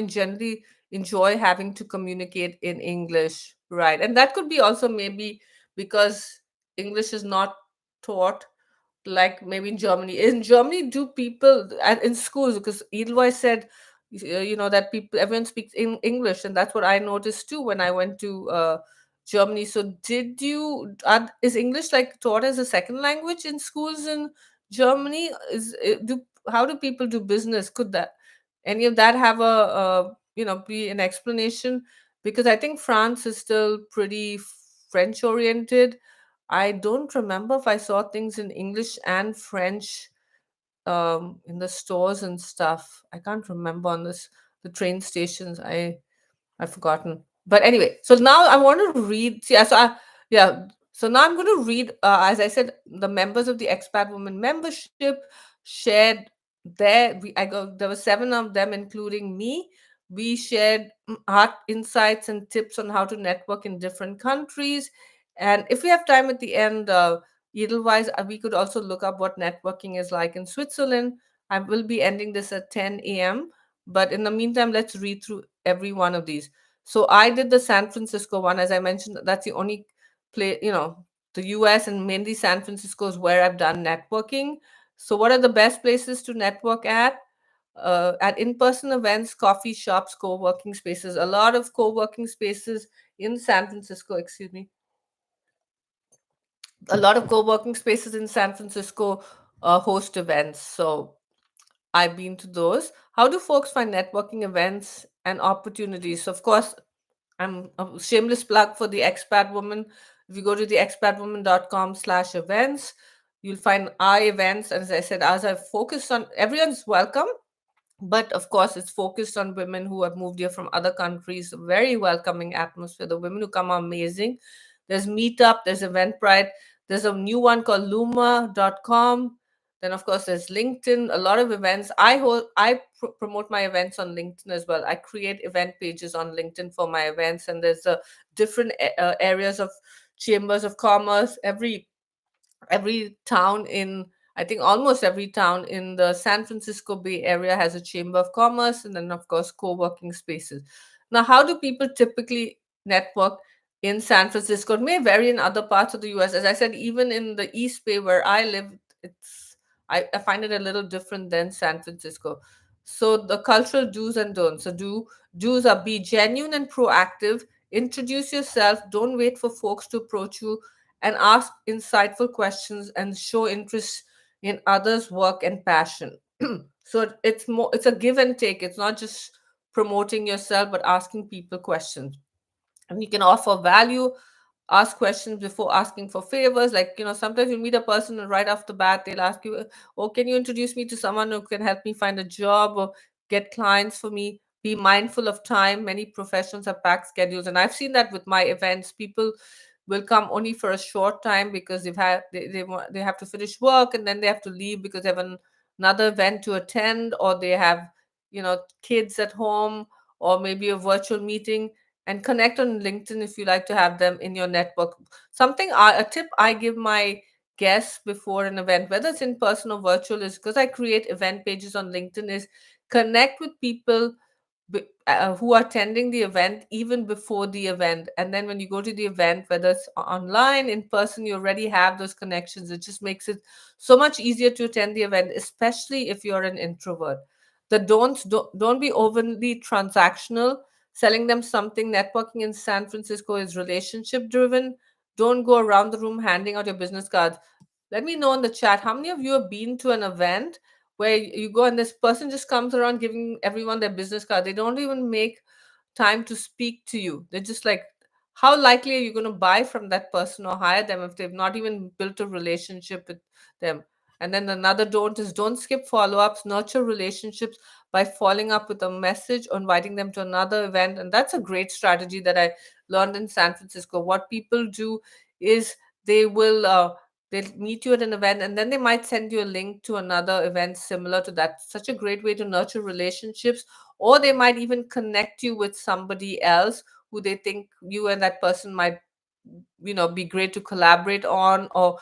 generally enjoy having to communicate in English, right? And that could be also maybe because English is not taught like maybe in Germany. In Germany, do people and in schools, because Edelweiss said, that people everyone speaks in English, and that's what I noticed too when I went to Germany. So, is English like taught as a second language in schools in Germany? How do people do business? Could that any of that have be an explanation? Because I think France is still pretty French oriented. I don't remember if I saw things in English and French in the stores and stuff. I can't remember on the train stations. I've forgotten. But anyway, so now I want to read. Yeah. So now I'm going to read. As I said, the members of the Expat Women membership shared there were 7 of them, including me. We shared our insights and tips on how to network in different countries. And if we have time at the end, Edelweiss, we could also look up what networking is like in Switzerland. I will be ending this at 10 a.m. But in the meantime, let's read through every one of these. So I did the San Francisco one, as I mentioned. That's the only place, the US and mainly San Francisco is where I've done networking. So, what are the best places to network at? At in-person events, coffee shops, co-working spaces. A lot of co-working spaces in San Francisco. Excuse me. A lot of co-working spaces in San Francisco host events. So I've been to those. How do folks find networking events and opportunities? So of course, I'm a shameless plug for the Expat Woman. If you go to the expatwoman.com/events, you'll find our events. And as I said, ours are focused on everyone's welcome, but of course, it's focused on women who have moved here from other countries. Very welcoming atmosphere. The women who come are amazing. There's Meetup, there's Eventbrite, there's a new one called Luma.com. Then, of course, there's LinkedIn, a lot of events. I promote my events on LinkedIn as well. I create event pages on LinkedIn for my events, and there's different areas of chambers of commerce. Every town in I think almost every town in the San Francisco Bay Area has a chamber of commerce, and then of course co-working spaces. Now, how do people typically network in San Francisco? It may vary in other parts of the US. As I said, even in the East Bay where I live, I find it a little different than San Francisco. So the cultural do's and don'ts. Do's are be genuine and proactive, introduce yourself, don't wait for folks to approach you, and ask insightful questions and show interest in others' work and passion. So it's a give and take. It's not just promoting yourself, but asking people questions. And you can offer value, ask questions before asking for favors. Like, sometimes you meet a person and right off the bat, they'll ask you, oh, can you introduce me to someone who can help me find a job? Or get clients for me. Be mindful of time. Many professionals have packed schedules, and I've seen that with my events. People will come only for a short time because they have to finish work, and then they have to leave because they have another event to attend, or they have kids at home, or maybe a virtual meeting. And connect on LinkedIn if you like to have them in your network. A tip I give my guests before an event, whether it's in person or virtual, is because I create event pages on LinkedIn, is connect with people who are attending the event even before the event. And then when you go to the event, whether it's online, in person, you already have those connections. It just makes it so much easier to attend the event, especially if you're an introvert. The don't be overly transactional. Selling them something. Networking in San Francisco is relationship driven. Don't go around the room handing out your business cards. Let me know in the chat how many of you have been to an event where you go and this person just comes around giving everyone their business card. They don't even make time to speak to you. They're just like, how likely are you going to buy from that person or hire them if they've not even built a relationship with them? And then another don't is don't skip follow-ups. Nurture relationships by following up with a message or inviting them to another event. And that's a great strategy that I learned in San Francisco. What people do is they will they'll meet you at an event, and then they might send you a link to another event similar to that. Such a great way to nurture relationships. Or they might even connect you with somebody else who they think you and that person might be great to collaborate on, or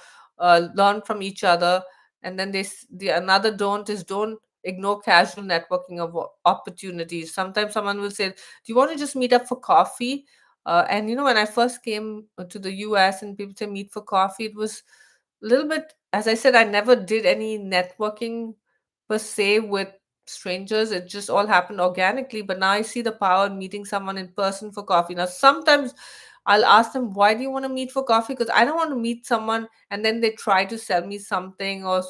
learn from each other. And then the another don't is don't ignore casual networking of opportunities. Sometimes someone will say, do you want to just meet up for coffee? And when I first came to the US and people say meet for coffee, it was a little bit, as I said, I never did any networking per se with strangers. It just all happened organically. But now I see the power in meeting someone in person for coffee. Now, sometimes I'll ask them, why do you want to meet for coffee? Because I don't want to meet someone and then they try to sell me something, or,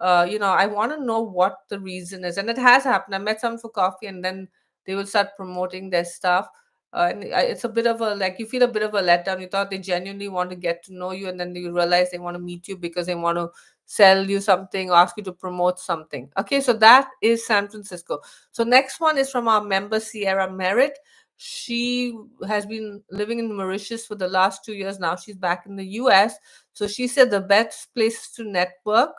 I want to know what the reason is. And it has happened. I met someone for coffee and then they will start promoting their stuff. It's a bit of a, like, you feel a bit of a letdown. You thought they genuinely want to get to know you, and then you realize they want to meet you because they want to sell you something or ask you to promote something. Okay, so that is San Francisco. So next one is from our member Sierra Merritt. She has been living in Mauritius for the last 2 years now. She's back in the US. So she said the best places to network,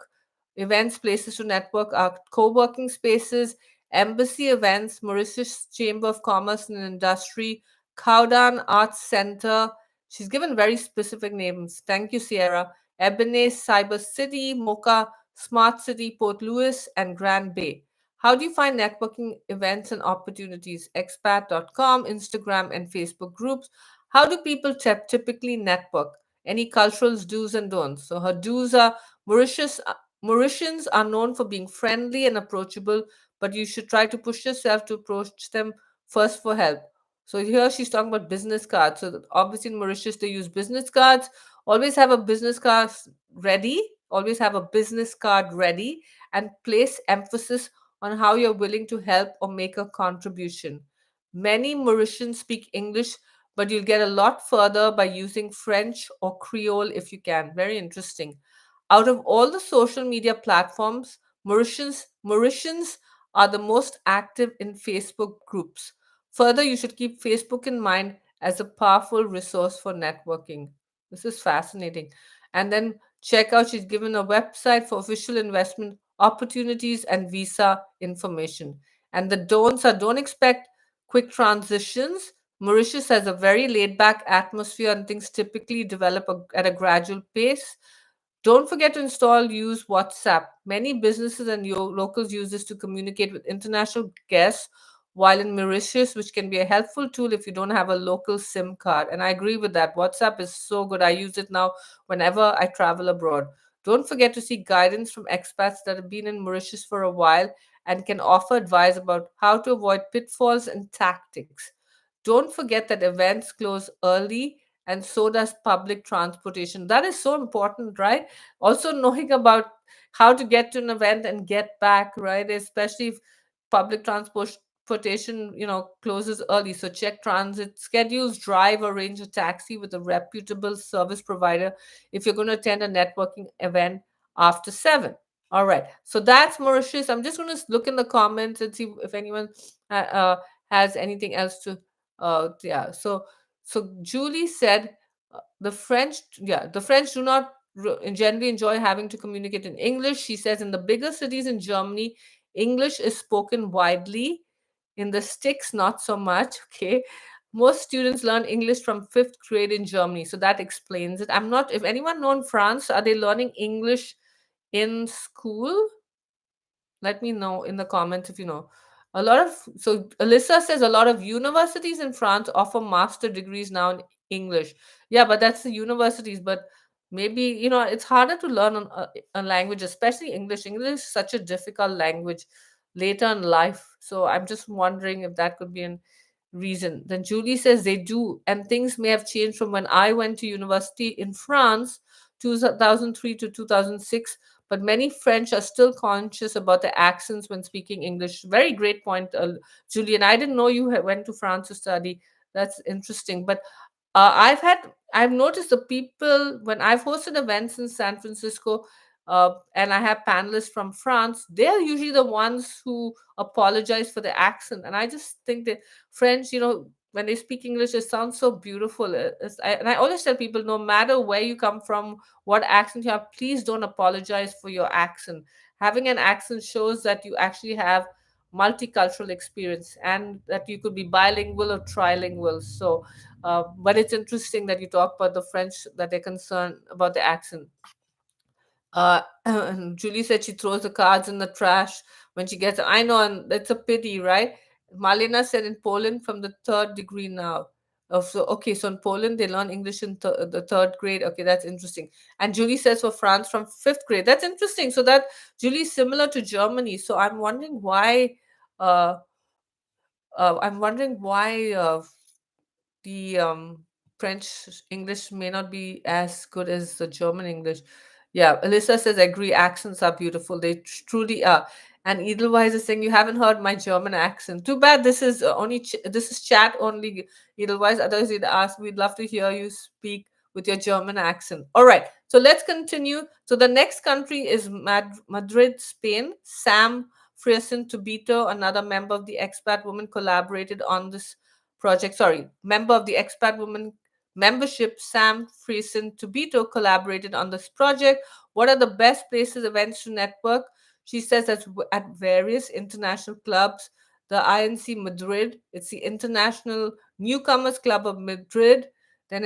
events, places to network are co-working spaces, embassy events, Mauritius Chamber of Commerce and Industry, Cowdown Arts Center. She's given very specific names. Thank you, Sierra. Ebene Cyber City, Mocha Smart City, Port Louis, and Grand Bay. How do you find networking events and opportunities? Expat.com, Instagram, and Facebook groups. How do people typically network? Any cultural do's and don'ts? So her do's are Mauritians are known for being friendly and approachable, but you should try to push yourself to approach them first for help. So here she's talking about business cards. So obviously in Mauritius they use business cards. Always have a business card ready. Always have a business card ready, and place emphasis on how you're willing to help or make a contribution. Many Mauritians speak English, but you'll get a lot further by using French or Creole if you can. Very interesting. Out of all the social media platforms, Mauritians are the most active in Facebook groups. Further, you should keep Facebook in mind as a powerful resource for networking. This is fascinating. And then check out, she's given a website for official investment opportunities and visa information. And the don'ts are, don't expect quick transitions. Mauritius has a very laid back atmosphere and things typically develop at a gradual pace. Don't forget to use WhatsApp. Many businesses and locals use this to communicate with international guests while in Mauritius, which can be a helpful tool if you don't have a local SIM card. And I agree with that. WhatsApp is so good. I use it now whenever I travel abroad. Don't forget to seek guidance from expats that have been in Mauritius for a while and can offer advice about how to avoid pitfalls and tactics. Don't forget that events close early, and so does public transportation. That is so important, right? Also, knowing about how to get to an event and get back, right? Especially if public transportation, closes early. So check transit schedules, drive, arrange a taxi with a reputable service provider if you're going to attend a networking event after 7. All right. So that's Mauritius. I'm just going to look in the comments and see if anyone has anything else to. Yeah. So Julie said the French. Yeah, the French do not generally enjoy having to communicate in English. She says in the bigger cities in Germany, English is spoken widely. In the sticks, not so much. Okay. Most students learn English from fifth grade in Germany, so that explains it. I'm not. If anyone know in France, are they learning English in school? Let me know in the comments if you know. A lot of so Alyssa says a lot of universities in France offer master degrees now in English. Yeah, but that's the universities. But maybe it's harder to learn a language, especially English. English is such a difficult language later in life. So I'm just wondering if that could be an reason. Then Julie says they do, and things may have changed from when I went to university in France, 2003 to 2006. But many French are still conscious about the accents when speaking English. Very great point, Julian. I didn't know you went to France to study. That's interesting. But I've noticed the people when I've hosted events in San Francisco, and I have panelists from France. They're usually the ones who apologize for the accent, and I just think that French, when they speak English, it sounds so beautiful. And I always tell people, no matter where you come from, what accent you have, please don't apologize for your accent. Having an accent shows that you actually have multicultural experience and that you could be bilingual or trilingual. So, but it's interesting that you talk about the French, that they're concerned about the accent. And Julie said she throws the cards in the trash when she gets. I know, and that's a pity, right? Malina said in Poland from the third degree now. So okay, so in Poland they learn English in the third grade. Okay, that's interesting. And Julie says for France from fifth grade. That's interesting. So that Julie is similar to Germany. So I'm wondering why. Uh, I'm wondering why the French English may not be as good as the German English. Yeah, Alyssa says, agree, accents are beautiful. They truly are. And Edelweiss is saying, you haven't heard my German accent. Too bad this is this is chat only, Edelweiss. Otherwise, you'd ask, we'd love to hear you speak with your German accent. All right, so let's continue. So the next country is Madrid, Spain. Sam Frierson Tobito, another member of the Expat Women, collaborated on this project. Sorry, member of the Expat Women membership, Sam Friesen Tobito, collaborated on this project. What are the best places, events to network? She says that at various international clubs, the INC Madrid, it's the International Newcomers Club of Madrid. Then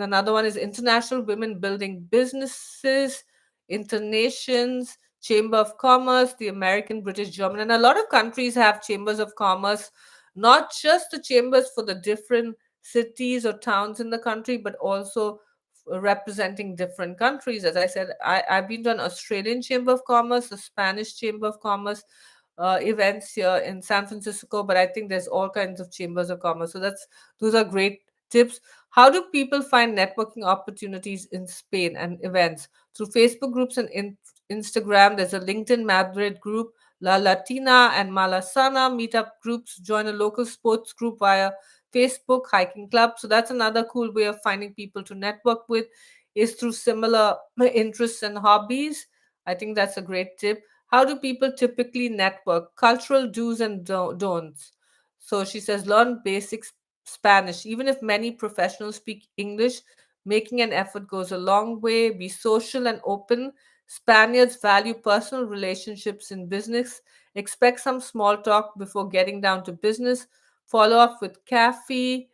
another one is International Women Building Businesses, Internations, Chamber of Commerce, the American, British, German, and a lot of countries have chambers of commerce, not just the chambers for the different cities or towns in the country, but also representing different countries. As I said, I've been to an Australian Chamber of Commerce, a Spanish Chamber of Commerce, events here in San Francisco, but I think there's all kinds of chambers of commerce. So those are great tips. How do people find networking opportunities in Spain and events? Through Facebook groups and Instagram. There's a LinkedIn Madrid group, La Latina and Malasana meetup groups. Join a local sports group via Facebook, hiking club. So that's another cool way of finding people to network with, is through similar interests and hobbies. I think that's a great tip. How do people typically network? Cultural do's and don'ts. So she says, learn basic Spanish. Even if many professionals speak English, making an effort goes a long way. Be social and open. Spaniards value personal relationships in business. Expect some small talk before getting down to business. Follow up with cafe.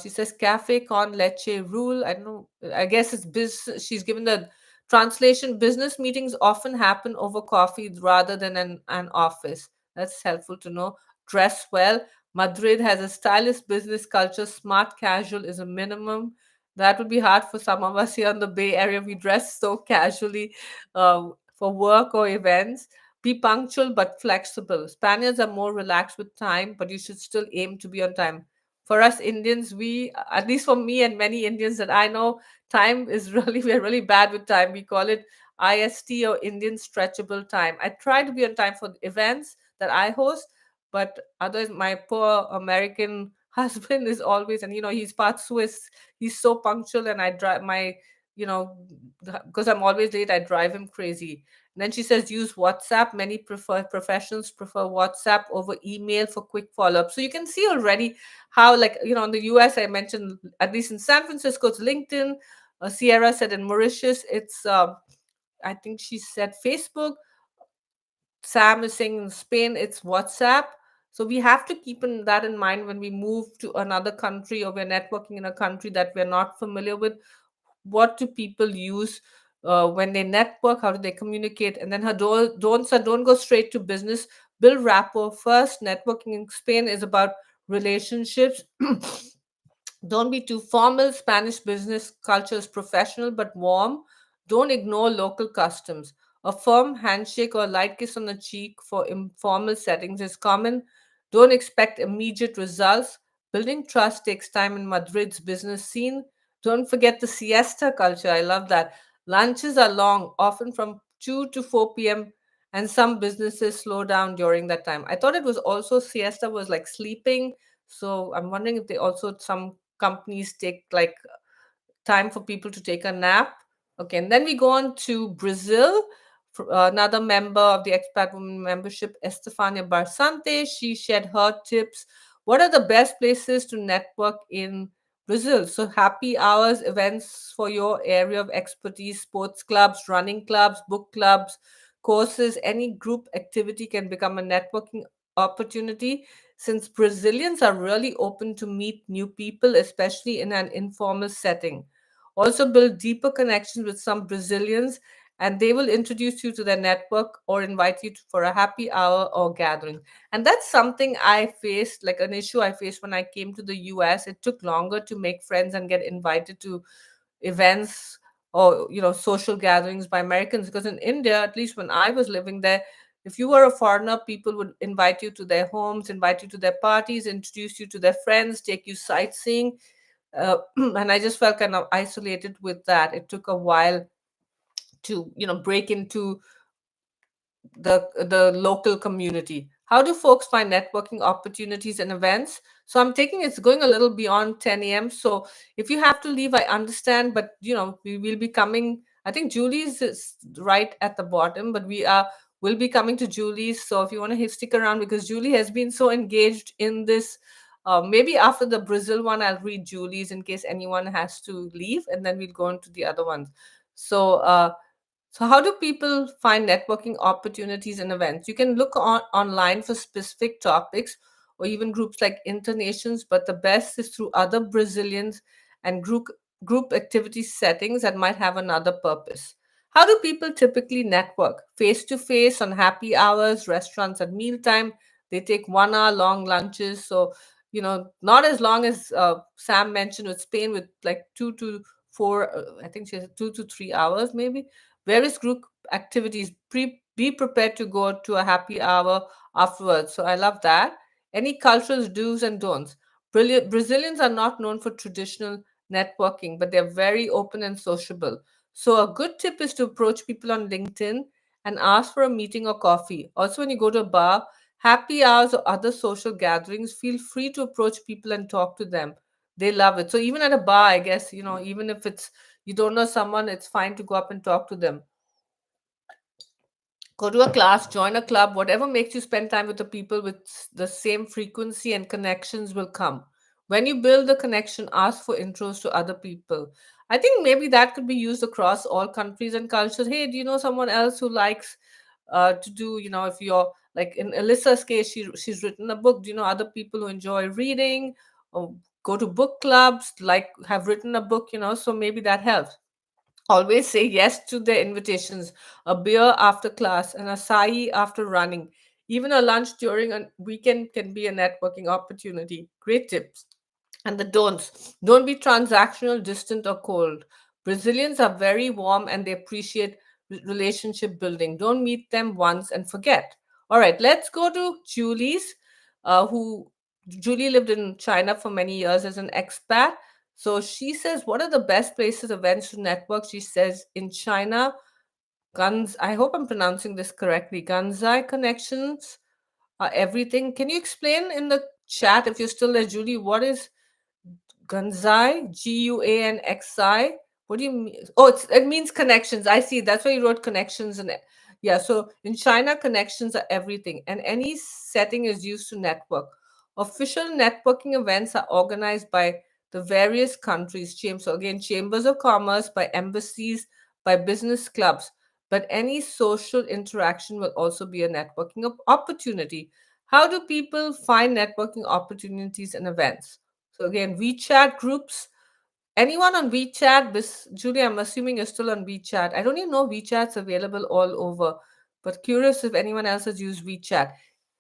She says cafe con leche rule. I don't know. I guess it's business. She's given the translation. Business meetings often happen over coffee rather than an office. That's helpful to know. Dress well. Madrid has a stylish business culture. Smart casual is a minimum. That would be hard for some of us here in the Bay Area. We dress so casually for work or events. Be punctual but flexible. Spaniards are more relaxed with time, but you should still aim to be on time. For us Indians, at least for me and many Indians that I know, time is we're really bad with time. We call it IST, or Indian stretchable time. I try to be on time for events that I host, but otherwise, my poor American husband is always, and he's part Swiss. He's so punctual, and I drive my, because I'm always late, I drive him crazy. And then she says use WhatsApp. Many professionals prefer WhatsApp over email for quick follow-up. So you can see already how, like, in the US, I mentioned, at least in San Francisco, it's LinkedIn. Sierra said in Mauritius, it's I think she said Facebook. Sam is saying in Spain, it's WhatsApp. So we have to keep that in mind when we move to another country or we're networking in a country that we're not familiar with. What do people use when they network? How do they communicate? And then her don'ts are, don't go straight to business. Build rapport first. Networking in Spain is about relationships. Don't be too formal. Spanish business culture is professional but warm. Don't ignore local customs. A firm handshake or a light kiss on the cheek for informal settings is common. Don't expect immediate results. Building trust takes time in Madrid's business scene. Don't forget the siesta culture. I love that. Lunches are long, often from 2 to 4 p.m., and some businesses slow down during that time. I thought it was also siesta was like sleeping. So I'm wondering if they also, some companies take like time for people to take a nap. Okay, and then we go on to Brazil. Another member of the Expat Women membership, Estefania Barsante, she shared her tips. What are the best places to network in Brazil? So, happy hours, events for your area of expertise, sports clubs, running clubs, book clubs, courses, any group activity can become a networking opportunity since Brazilians are really open to meet new people, especially in an informal setting. Also, build deeper connections with some Brazilians, and they will introduce you to their network or invite you for a happy hour or gathering. And that's something I faced, like an issue I faced when I came to the US. It took longer to make friends and get invited to events or social gatherings by Americans, because in India, at least when I was living there, if you were a foreigner, people would invite you to their homes, invite you to their parties, introduce you to their friends, take you sightseeing. And I just felt kind of isolated with that. It took a while to break into the local community. How do folks find networking opportunities and events? So I'm taking, it's going a little beyond 10 a.m. So if you have to leave, I understand, but we will be coming. I think Julie's is right at the bottom, but will be coming to Julie's. So if you want to stick around, because Julie has been so engaged in this. Maybe after the Brazil one, I'll read Julie's in case anyone has to leave, and then we'll go into the other ones. So how do people find networking opportunities and events? You can look online for specific topics or even groups like Internations, but the best is through other Brazilians and group activity settings that might have another purpose. How do people typically network? Face to face, on happy hours, restaurants at mealtime. They take 1 hour long lunches. So, not as long as Sam mentioned with Spain, with like 2 to 4, I think she said 2 to 3 hours maybe. Various group activities. Be prepared to go to a happy hour afterwards. So I love that. Any cultural do's and don'ts. Brazilians are not known for traditional networking, but they're very open and sociable. So a good tip is to approach people on LinkedIn and ask for a meeting or coffee. Also, when you go to a bar, happy hours or other social gatherings, feel free to approach people and talk to them. They love it. So even at a bar, I guess, even if it's you don't know someone, it's fine to go up and talk to them. Go to a class, join a club, whatever makes you spend time with the people with the same frequency, and connections will come. When you build the connection, ask for intros to other people. I think maybe that could be used across all countries and cultures. Hey, do you know someone else who likes to do, if you're like in Alyssa's case, she's written a book. Do you know other people who enjoy reading or go to book clubs, like have written a book, so maybe that helps. Always say yes to their invitations. A beer after class, an acai after running. Even a lunch during a weekend can be a networking opportunity. Great tips. And the don'ts. Don't be transactional, distant, or cold. Brazilians are very warm and they appreciate relationship building. Don't meet them once and forget. All right, let's go to Julie's, who Julie lived in China for many years as an expat. So she says, what are the best places, events to network? She says in China, I hope I'm pronouncing this correctly, Ganzai connections are everything. Can you explain in the chat, if you're still there, Julie, what is Ganzai? Guanxi? What do you mean? Oh, it means connections. I see. That's why you wrote connections. And Yeah, so in China, connections are everything, and any setting is used to network. Official networking events are organized by the various countries' chambers. So again, chambers of commerce, by embassies, by business clubs. But any social interaction will also be a networking opportunity. How do people find networking opportunities and events? So again, WeChat groups. Anyone on WeChat? Julie, I'm assuming you're still on WeChat. I don't even know WeChat's available all over, but curious if anyone else has used WeChat.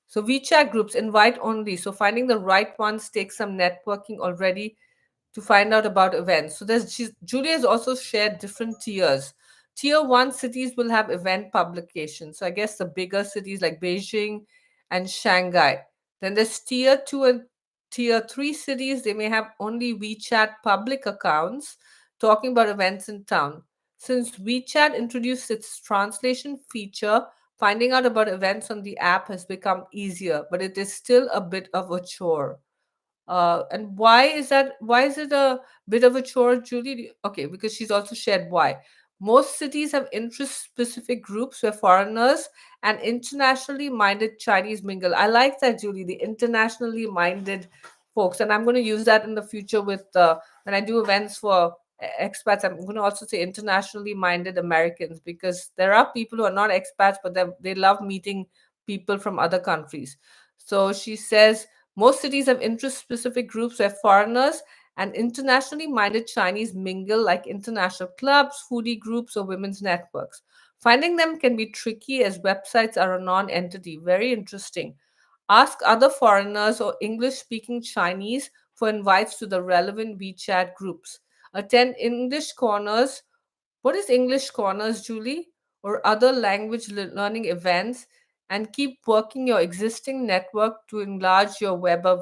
So WeChat groups invite only. So finding the right ones takes some networking already to find out about events. So Julia has also shared different tiers. Tier one cities will have event publications. So I guess the bigger cities like Beijing and Shanghai. Then there's tier two and tier three cities. They may have only WeChat public accounts talking about events in town. Since WeChat introduced its translation feature, finding out about events on the app has become easier, but it is still a bit of a chore. And why is that? Why is it a bit of a chore, Julie? Okay, because she's also shared why. Most cities have interest specific groups where foreigners and internationally minded Chinese mingle. I like that, Julie, the internationally minded folks. And I'm going to use that in the future with when I do events for expats. I'm going to also say internationally minded Americans because there are people who are not expats, but they love meeting people from other countries. So she says, most cities have interest specific groups where foreigners and internationally minded Chinese mingle, like international clubs, foodie groups, or women's networks. Finding them can be tricky as websites are a non entity. Very interesting. Ask other foreigners or English speaking Chinese for invites to the relevant WeChat groups. Attend English corners. What is English Corners, Julie? Or other language learning events, and keep working your existing network to enlarge your web of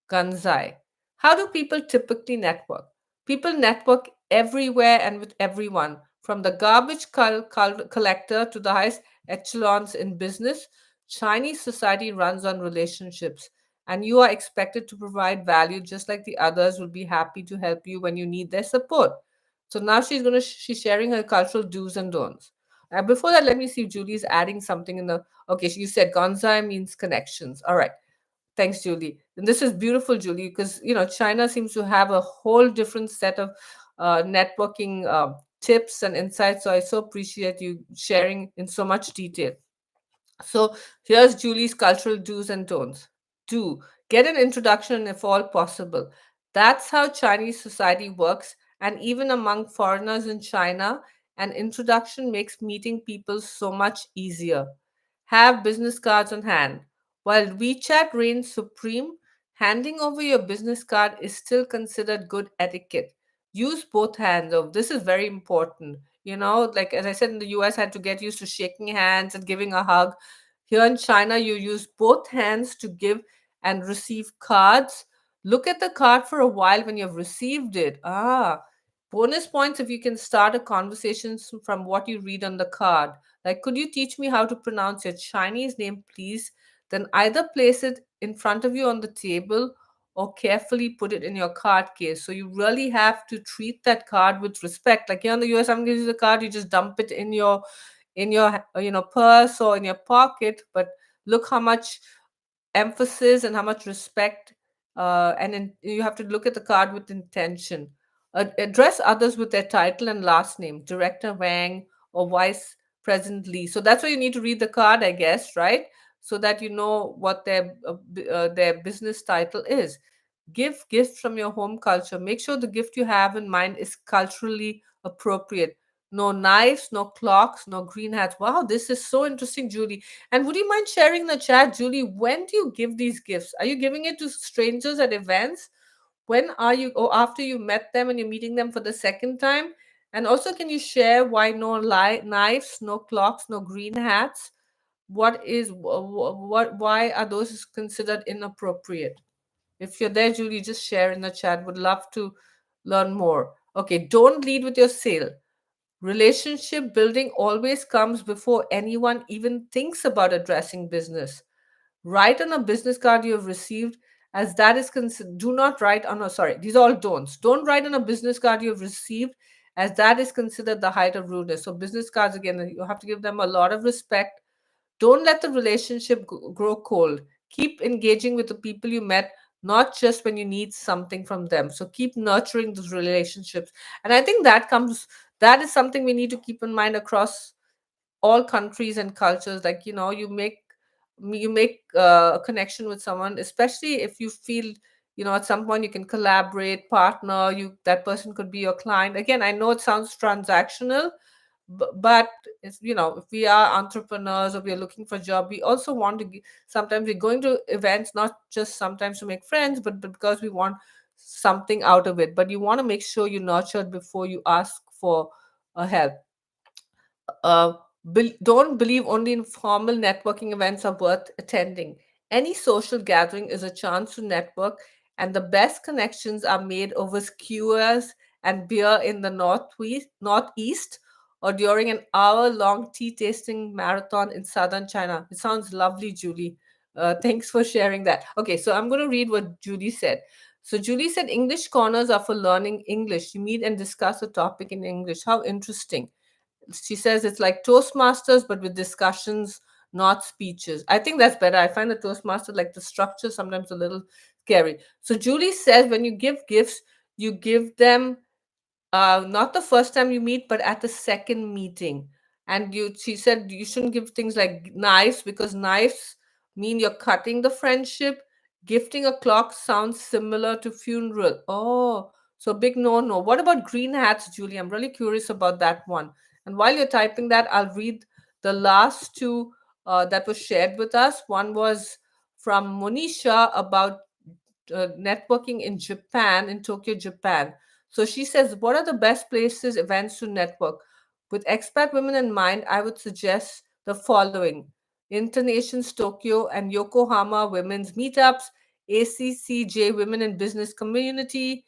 Ganzai. How do people typically network? People network everywhere and with everyone, from the garbage collector to the highest echelons in business. Chinese society runs on relationships, and you are expected to provide value just like the others will be happy to help you when you need their support. So now she's sharing her cultural do's and don'ts. Before that, let me see if Julie's adding something in the. Okay, you said Gonzai means connections. All right, thanks, Julie. And this is beautiful, Julie, because China seems to have a whole different set of networking tips and insights. So I so appreciate you sharing in so much detail. So here's Julie's cultural do's and don'ts. Do get an introduction if all possible. That's how Chinese society works, and even among foreigners in China, an introduction makes meeting people so much easier. Have business cards on hand. While WeChat reigns supreme, handing over your business card is still considered good etiquette. Use both hands. Oh, this is very important. Like as I said, in the US, I had to get used to shaking hands and giving a hug. Here in China, you use both hands to give and receive cards. Look at the card for a while when you've received it. Bonus points if you can start a conversation from what you read on the card. Like, could you teach me how to pronounce your Chinese name, please? Then either place it in front of you on the table or carefully put it in your card case. So you really have to treat that card with respect. Like here in the US, I'm going to use the card, you just dump it in your purse or in your pocket, but look how much emphasis and how much respect you have to look at the card with intention. Address others with their title and last name, Director Wang or Vice President Lee. So that's why you need to read the card, I guess, right? So that you know what their business title is. Give gifts from your home culture. Make sure the gift you have in mind is culturally appropriate. No knives, no clocks, no green hats. Wow, this is so interesting, Julie. And would you mind sharing in the chat, Julie, when do you give these gifts? Are you giving it to strangers at events? When are you, or after you met them and you're meeting them for the second time? And also, can you share why no knives, no clocks, no green hats? Why are those considered inappropriate? If you're there, Julie, just share in the chat. Would love to learn more. Okay, don't lead with your sale. Relationship building always comes before anyone even thinks about addressing business. Write on a business card you have received, as that is considered. Do not write on a, sorry, these are all don'ts. Don't write on a business card you have received, as that is considered the height of rudeness. So business cards, again, you have to give them a lot of respect. Don't let the relationship grow cold. Keep engaging with the people you met, not just when you need something from them. So keep nurturing those relationships. And I think that is something we need to keep in mind across all countries and cultures. Like, you make a connection with someone, especially if you feel, at some point you can collaborate, partner, that person could be your client. Again, I know it sounds transactional, but it's, if we are entrepreneurs or we are looking for a job, we also want to sometimes we're going to events not just sometimes to make friends, but because we want something out of it. But you want to make sure you nurture it before you ask for help. uh, don't believe only in formal networking events are worth attending. Any social gathering is a chance to network, and the best connections are made over skewers and beer in the northeast, or during an hour-long tea tasting marathon in southern China. It sounds lovely, Julie. Thanks for sharing that. Okay, so I'm going to read what Julie said. So Julie said, English corners are for learning English. You meet and discuss a topic in English. How interesting. She says it's like Toastmasters, but with discussions, not speeches. I think that's better. I find the Toastmaster, like the structure, sometimes a little scary. So Julie says when you give gifts, you give them not the first time you meet, but at the second meeting. And she said you shouldn't give things like knives, because knives mean you're cutting the friendship. Gifting a clock sounds similar to funeral. Oh, so big no no. What about green hats, Julie? I'm really curious about that one. And while you're typing that, I'll read the last two that were shared with us. One was from Monisha about networking in Japan, in Tokyo, Japan. So she says, what are the best places, events to network? With expat women in mind, I would suggest the following: Internations Tokyo and Yokohama Women's Meetups, ACCJ Women in Business Committee,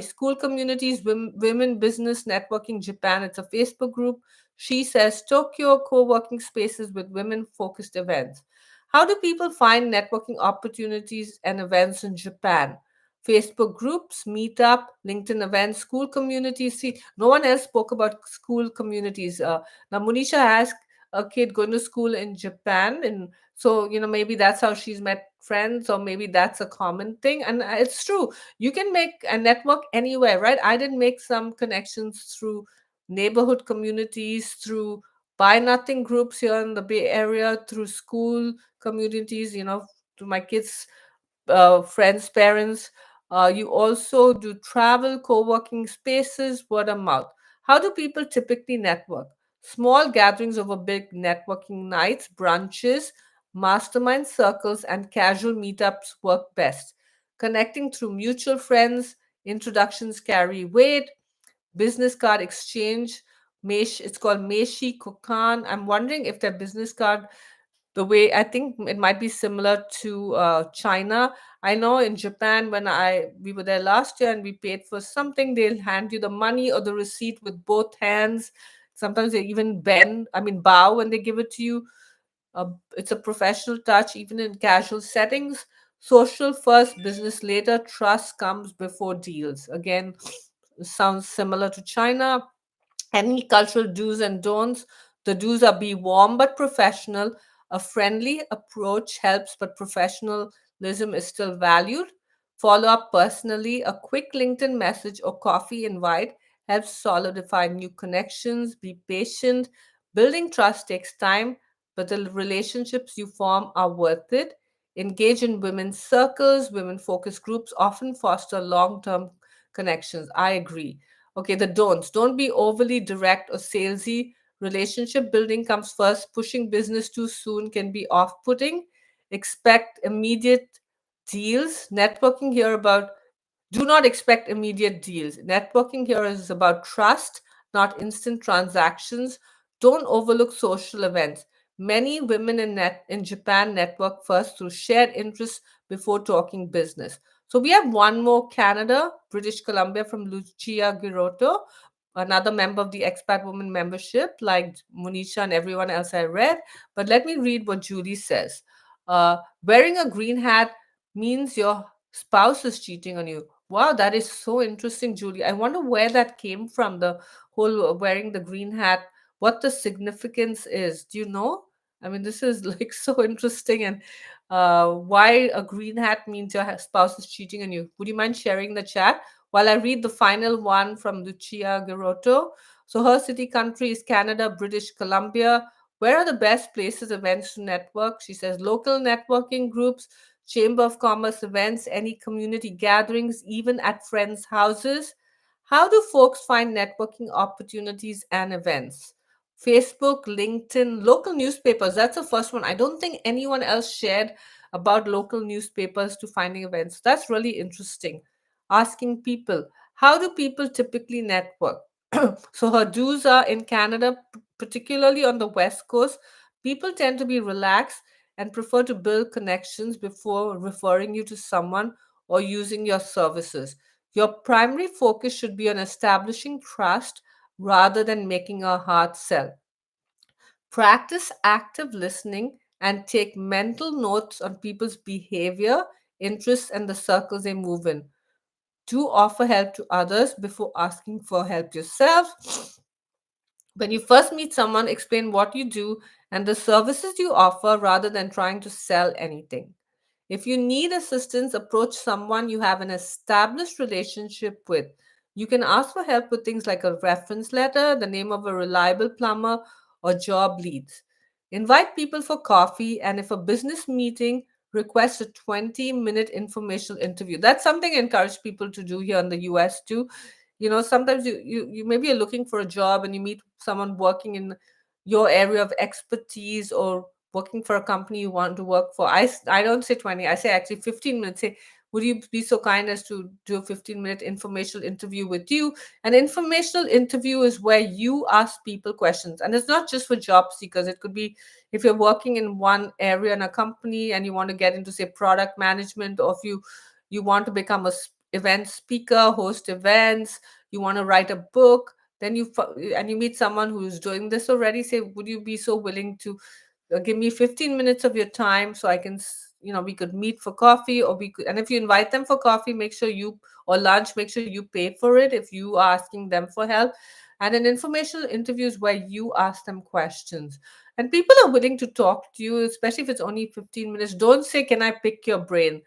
School Communities, Women Business Networking Japan. It's a Facebook group. She says Tokyo co-working spaces with women focused events. How do people find networking opportunities and events in Japan? Facebook groups, Meetup, LinkedIn events, school communities. See, no one else spoke about school communities. Now, Munisha has a kid going to school in Japan, and so maybe that's how she's met friends, or maybe that's a common thing. And it's true, you can make a network anywhere, right? I did make some connections through neighborhood communities, through buy nothing groups here in the Bay Area, through school communities, to my kids' friends, parents. You also do travel, co-working spaces, word of mouth. How do people typically network? Small gatherings over big networking nights, brunches, mastermind circles, and casual meetups work best. Connecting through mutual friends, introductions carry weight, business card exchange. It's called Meishi Kokan. I'm wondering if their business card, the way, I think it might be similar to China. I know in Japan, when we were there last year and we paid for something, they'll hand you the money or the receipt with both hands. Sometimes they even bow when they give it to you. It's a professional touch, even in casual settings. Social first, business later. Trust comes before deals. Again, sounds similar to China. Any cultural do's and don'ts. The do's are: be warm but professional. A friendly approach helps, but professionalism is still valued. Follow up personally. A quick LinkedIn message or coffee invite helps solidify new connections. Be patient. Building trust takes time, but the relationships you form are worth it. Engage in women's circles. Women focus groups often foster long term connections. I agree. Okay, the don'ts. Don't be overly direct or salesy. Relationship building comes first. Pushing business too soon can be off putting. Expect immediate deals. Do not expect immediate deals. Networking here is about trust, not instant transactions. Don't overlook social events. Many women in Japan network first through shared interests before talking business. So we have one more: Canada, British Columbia, from Lucia Girotto, another member of the Expat Women membership, like Monisha and everyone else I read. But let me read what Julie says. Wearing a green hat means your spouse is cheating on you. Wow, that is so interesting, Julie. I wonder where that came from, the whole wearing the green hat, what the significance is. Do you know? I mean, this is like so interesting. And why a green hat means your spouse is cheating on you. Would you mind sharing the chat while I read the final one from Lucia Garotto? So her city country is Canada, British Columbia. Where are the best places, events to network? She says local networking groups, Chamber of Commerce events, any community gatherings, even at friends' houses. How do folks find networking opportunities and events? Facebook, LinkedIn, local newspapers. That's the first one. I don't think anyone else shared about local newspapers to finding events. That's really interesting. Asking people, how do people typically network? So her do's are in Canada, particularly on the West Coast. People tend to be relaxed and prefer to build connections before referring you to someone or using your services. Your primary focus should be on establishing trust rather than making a hard sell. Practice active listening and take mental notes on people's behavior, interests, and the circles they move in. Do offer help to others before asking for help yourself. When you first meet someone, explain what you do and the services you offer rather than trying to sell anything. If you need assistance, approach someone you have an established relationship with. You can ask for help with things like a reference letter, the name of a reliable plumber, or job leads. Invite people for coffee, and if a business meeting, request a 20-minute informational interview. That's something I encourage people to do here in the US too. Sometimes you maybe you're looking for a job and you meet someone working in your area of expertise or working for a company you want to work for. I don't say 20, I say actually 15 minutes. Say, would you be so kind as to do a 15-minute informational interview with you? An informational interview is where you ask people questions, and it's not just for job seekers. It could be if you're working in one area in a company and you want to get into, say, product management, or if you want to become a event speaker, host events, you want to write a book, then and you meet someone who's doing this already. Say, would you be so willing to give me 15 minutes of your time so I can, we could meet for coffee, or we could, and if you invite them for coffee, make sure you, or lunch, make sure you pay for it if you are asking them for help. And an informational interview is where you ask them questions. And people are willing to talk to you, especially if it's only 15 minutes. Don't say, can I pick your brain?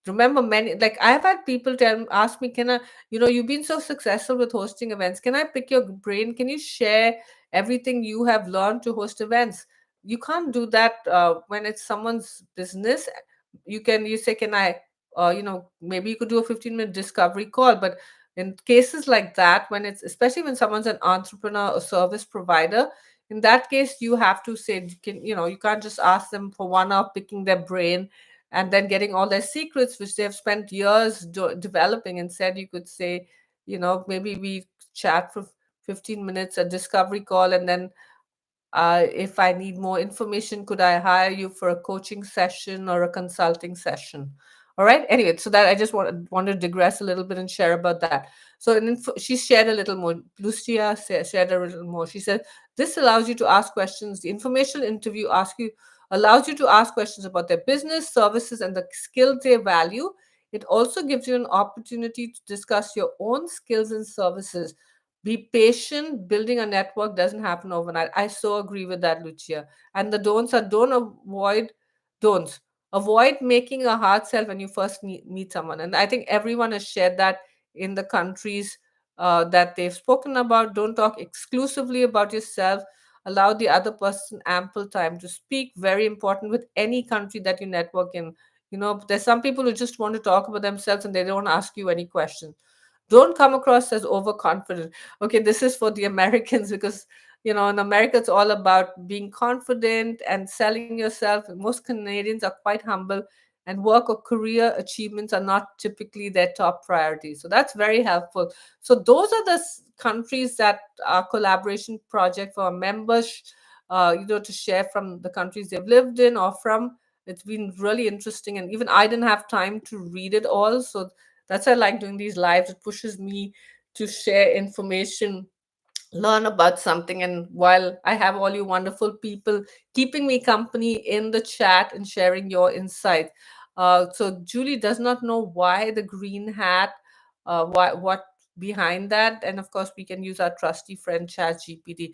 Remember, many, like, I've had people ask me, can I, you've been so successful with hosting events, can I pick your brain? Can you share everything you have learned to host events? You can't do that when it's someone's business. You say, can I, maybe you could do a 15-minute discovery call. But in cases like that, when it's, especially when someone's an entrepreneur or service provider, in that case you have to say, you can't just ask them for 1 hour picking their brain and then getting all their secrets, which they've spent years developing. Instead, you could say, maybe we chat for 15 minutes, a discovery call, and then if I need more information, could I hire you for a coaching session or a consulting session? All right. Anyway, so that I just want to digress a little bit and share about that. So she shared a little more. Lucia shared a little more. She said, this allows you to ask questions. The informational interview allows you to ask questions about their business, services, and the skills they value. It also gives you an opportunity to discuss your own skills and services. Be patient. Building a network doesn't happen overnight. I so agree with that, Lucia. And the don'ts are, don'ts avoid making a hard sell when you first meet someone. And I think everyone has shared that in the countries that they've spoken about. Don't talk exclusively about yourself. Allow the other person ample time to speak. Very important with any country that you network in. There's some people who just want to talk about themselves and they don't ask you any questions. Don't come across as overconfident. Okay, this is for the Americans, because in America it's all about being confident and selling yourself. Most Canadians are quite humble, and work or career achievements are not typically their top priority. So that's very helpful. So those are the countries that our collaboration project for our members, to share from the countries they've lived in or from. It's been really interesting, and even I didn't have time to read it all. So that's why I like doing these lives. It pushes me to share information, learn about something. And while I have all you wonderful people keeping me company in the chat and sharing your insight. So Julie does not know why the green hat. what behind that. And of course, we can use our trusty friend Chat GPT.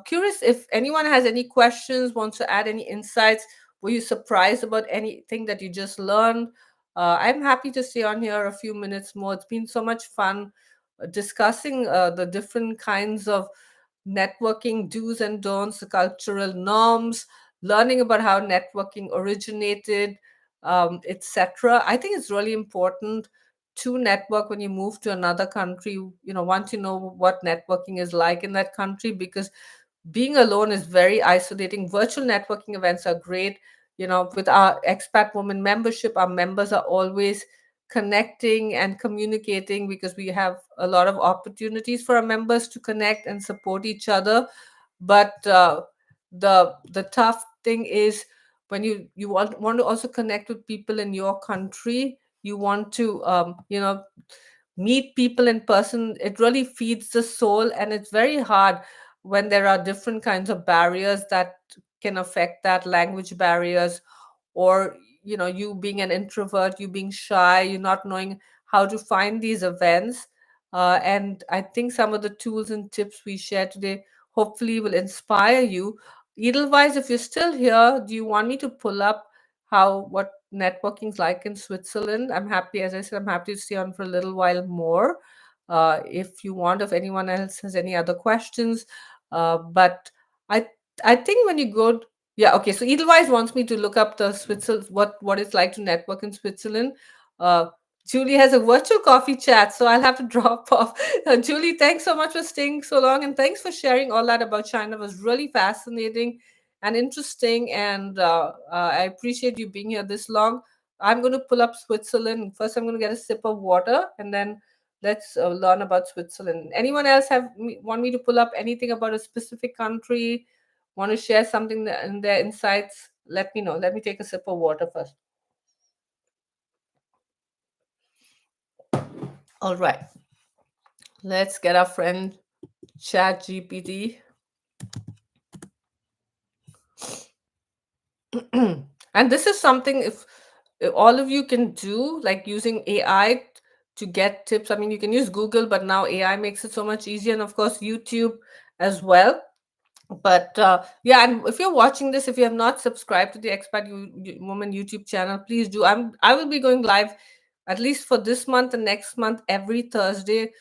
Curious if anyone has any questions, wants to add any insights. Were you surprised about anything that you just learned? I'm happy to stay on here a few minutes more. It's been so much fun discussing the different kinds of networking do's and don'ts, the cultural norms, learning about how networking originated, etc. I think it's really important to network when you move to another country. Once you know what networking is like in that country, because being alone is very isolating. Virtual networking events are great. With our Expat Women membership, our members are always connecting and communicating because we have a lot of opportunities for our members to connect and support each other. But the tough thing is when you want to also connect with people in your country. You want to meet people in person. It really feeds the soul, and it's very hard when there are different kinds of barriers that can affect that, language barriers, or you being an introvert, you being shy, you not knowing how to find these events. And I think some of the tools and tips we share today hopefully will inspire you. Edelweiss, if you're still here, do you want me to pull up what networking's like in Switzerland? I'm happy, as I said, I'm happy to stay on for a little while more. If you want, if anyone else has any other questions. But I I think when you go, yeah, okay. So Edelweiss wants me to look up the Switzerland, what it's like to network in Switzerland. Uh, Julie has a virtual coffee chat, so I'll have to drop off. Julie, thanks so much for staying so long, and thanks for sharing all that about China. It was really fascinating and interesting, and I appreciate you being here this long. I'm going to pull up Switzerland. First, I'm going to get a sip of water, and then let's learn about Switzerland. Anyone else want me to pull up anything about a specific country? Want to share something in their insights? Let me know. Let me take a sip of water first. All right. Let's get our friend Chat GPT. And this is something, if all of you can do, like using AI to get tips. I mean, you can use Google, but now AI makes it so much easier, and of course YouTube as well. But yeah, and if you're watching this, if you have not subscribed to the Woman YouTube channel, please do. I will be going live at least for this month and next month every Thursday.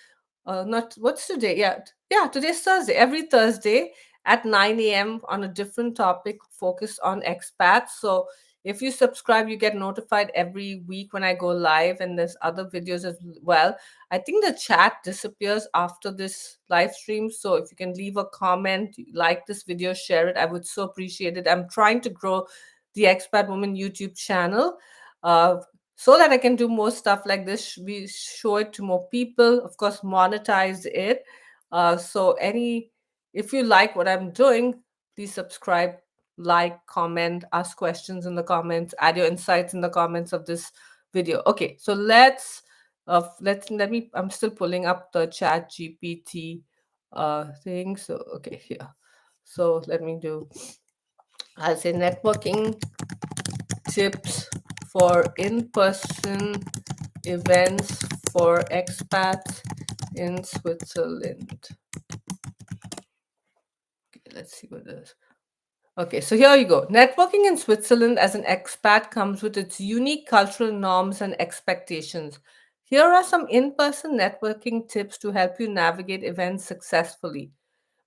Not what's today? Yeah, today's Thursday. Every Thursday at 9 a.m. on a different topic focused on expats. So if you subscribe, you get notified every week when I go live, and there's other videos as well. I think the chat disappears after this live stream. So if you can leave a comment, like this video, share it, I would so appreciate it. I'm trying to grow the Expat Woman YouTube channel. Uh, so that I can do more stuff like this. We show it to more people, of course, monetize it. If you like what I'm doing, please subscribe, like, comment, ask questions in the comments, add your insights in the comments of this video. Okay, so let me. I'm still pulling up the Chat GPT thing. So okay, here. So let me do. I'll say networking tips for in-person events for expats in Switzerland. Okay, let's see what it is. Okay, so here you go. Networking in Switzerland as an expat comes with its unique cultural norms and expectations. Here are some in-person networking tips to help you navigate events successfully.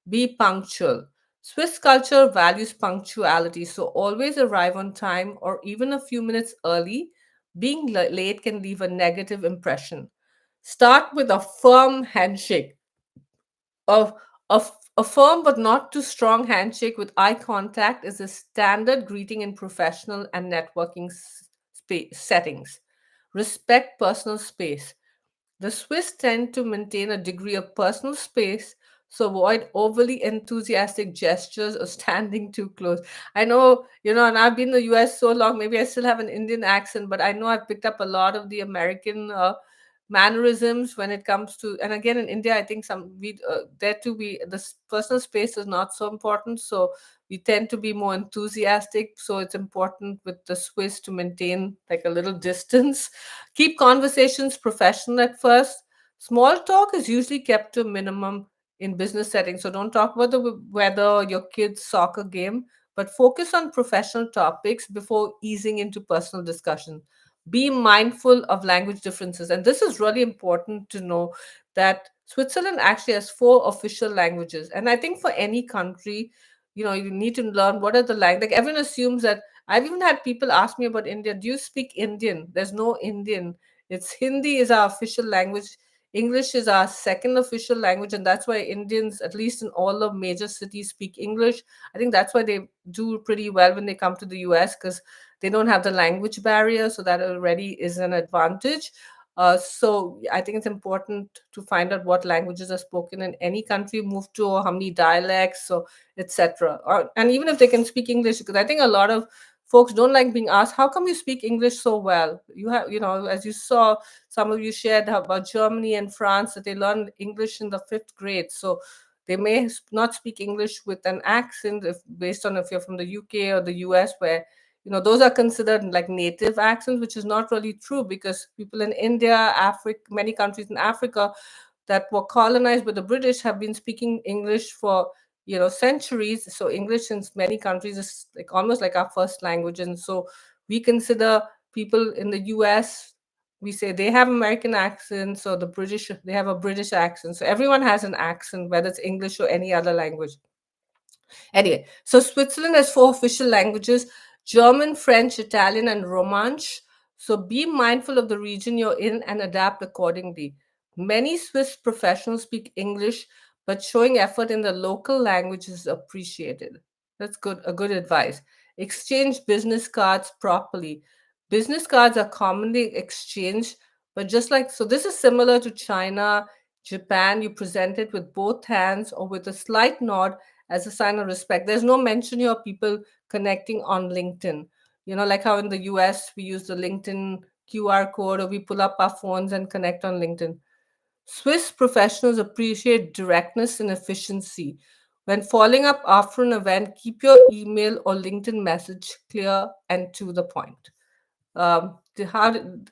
Be punctual. Swiss culture values punctuality, so always arrive on time or even a few minutes early. Being late can leave a negative impression. Start with a firm handshake. A, a, a firm but not too strong handshake with eye contact is a standard greeting in professional and networking settings. Respect personal space. The Swiss tend to maintain a degree of personal space, so avoid overly enthusiastic gestures or standing too close. I know, and I've been in the US so long, maybe I still have an Indian accent, but I know I've picked up a lot of the American mannerisms when it comes to, and again in India, I think there too, personal space is not so important. So we tend to be more enthusiastic. So it's important with the Swiss to maintain like a little distance. Keep conversations professional at first. Small talk is usually kept to a minimum in business settings. So don't talk about the weather, your kid's soccer game, but focus on professional topics before easing into personal discussion. Be mindful of language differences. And this is really important to know that Switzerland actually has four official languages. And I think for any country, you need to learn what are the language. Like everyone assumes that. I've even had people ask me about India. Do you speak Indian? There's no Indian. It's Hindi is our official language. English is our second official language, and that's why Indians, at least in all the major cities, speak English. I think that's why they do pretty well when they come to the US, because they don't have the language barrier, so that already is an advantage. So I think it's important to find out what languages are spoken in any country you move to, or how many dialects, or etc. And even if they can speak English, because I think a lot of folks don't like being asked, how come you speak English so well? You have, as you saw, some of you shared about Germany and France, that they learn English in the fifth grade. So they may not speak English with an accent, if based on if you're from the UK or the US, where those are considered like native accents, which is not really true, because people in India, Africa, many countries in Africa that were colonized by the British have been speaking English for centuries. So English in many countries is like almost like our first language, and so we consider people in the US, we say they have American accents, or the British, they have a British accent. So everyone has an accent, whether it's English or any other language. Anyway, so Switzerland has four official languages: German, French, Italian, and Romansh. So be mindful of the region you're in and adapt accordingly. Many Swiss professionals speak English, but showing effort in the local language is appreciated. That's good, a good advice. Exchange business cards properly. Business cards are commonly exchanged, but just like, so this is similar to China, Japan, you present it with both hands or with a slight nod as a sign of respect. There's no mention here of people connecting on LinkedIn. Like how in the US we use the LinkedIn QR code, or we pull up our phones and connect on LinkedIn. Swiss professionals appreciate directness and efficiency. When following up after an event, keep your email or LinkedIn message clear and to the point. How did,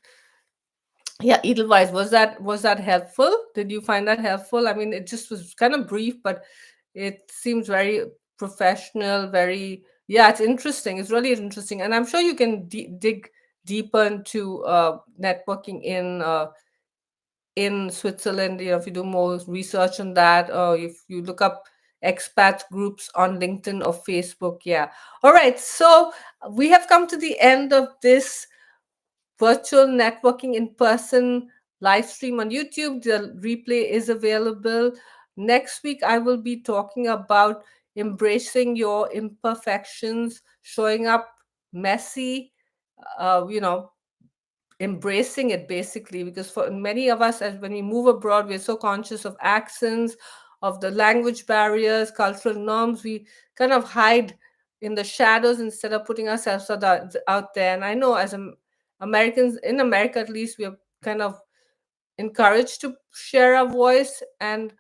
yeah, Edelweiss, was that helpful? Did you find that helpful? I mean, it just was kind of brief, but it seems very professional, very, yeah, it's interesting. It's really interesting. And I'm sure you can dig deeper into networking in Switzerland, if you do more research on that, or if you look up expat groups on LinkedIn or Facebook. Yeah. All right. So we have come to the end of this virtual networking in person live stream on YouTube. The replay is available. Next week, I will be talking about embracing your imperfections, showing up messy, you know, embracing it basically, because for many of us, as when we move abroad, we're so conscious of accents, of the language barriers, cultural norms. We kind of hide in the shadows instead of putting ourselves out there. And I know as Americans, in America at least, we are kind of encouraged to share our voice. And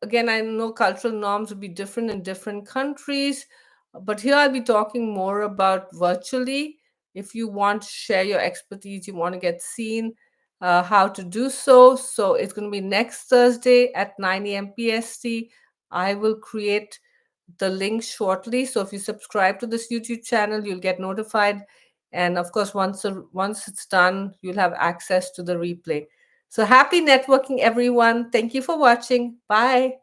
again, I know cultural norms will be different in different countries, but here I'll be talking more about virtually. If you want to share your expertise, you want to get seen, how to do so. So it's going to be next Thursday at 9 a.m. PST. I will create the link shortly. So if you subscribe to this YouTube channel, you'll get notified. And of course, once it's done, you'll have access to the replay. So happy networking, everyone. Thank you for watching. Bye.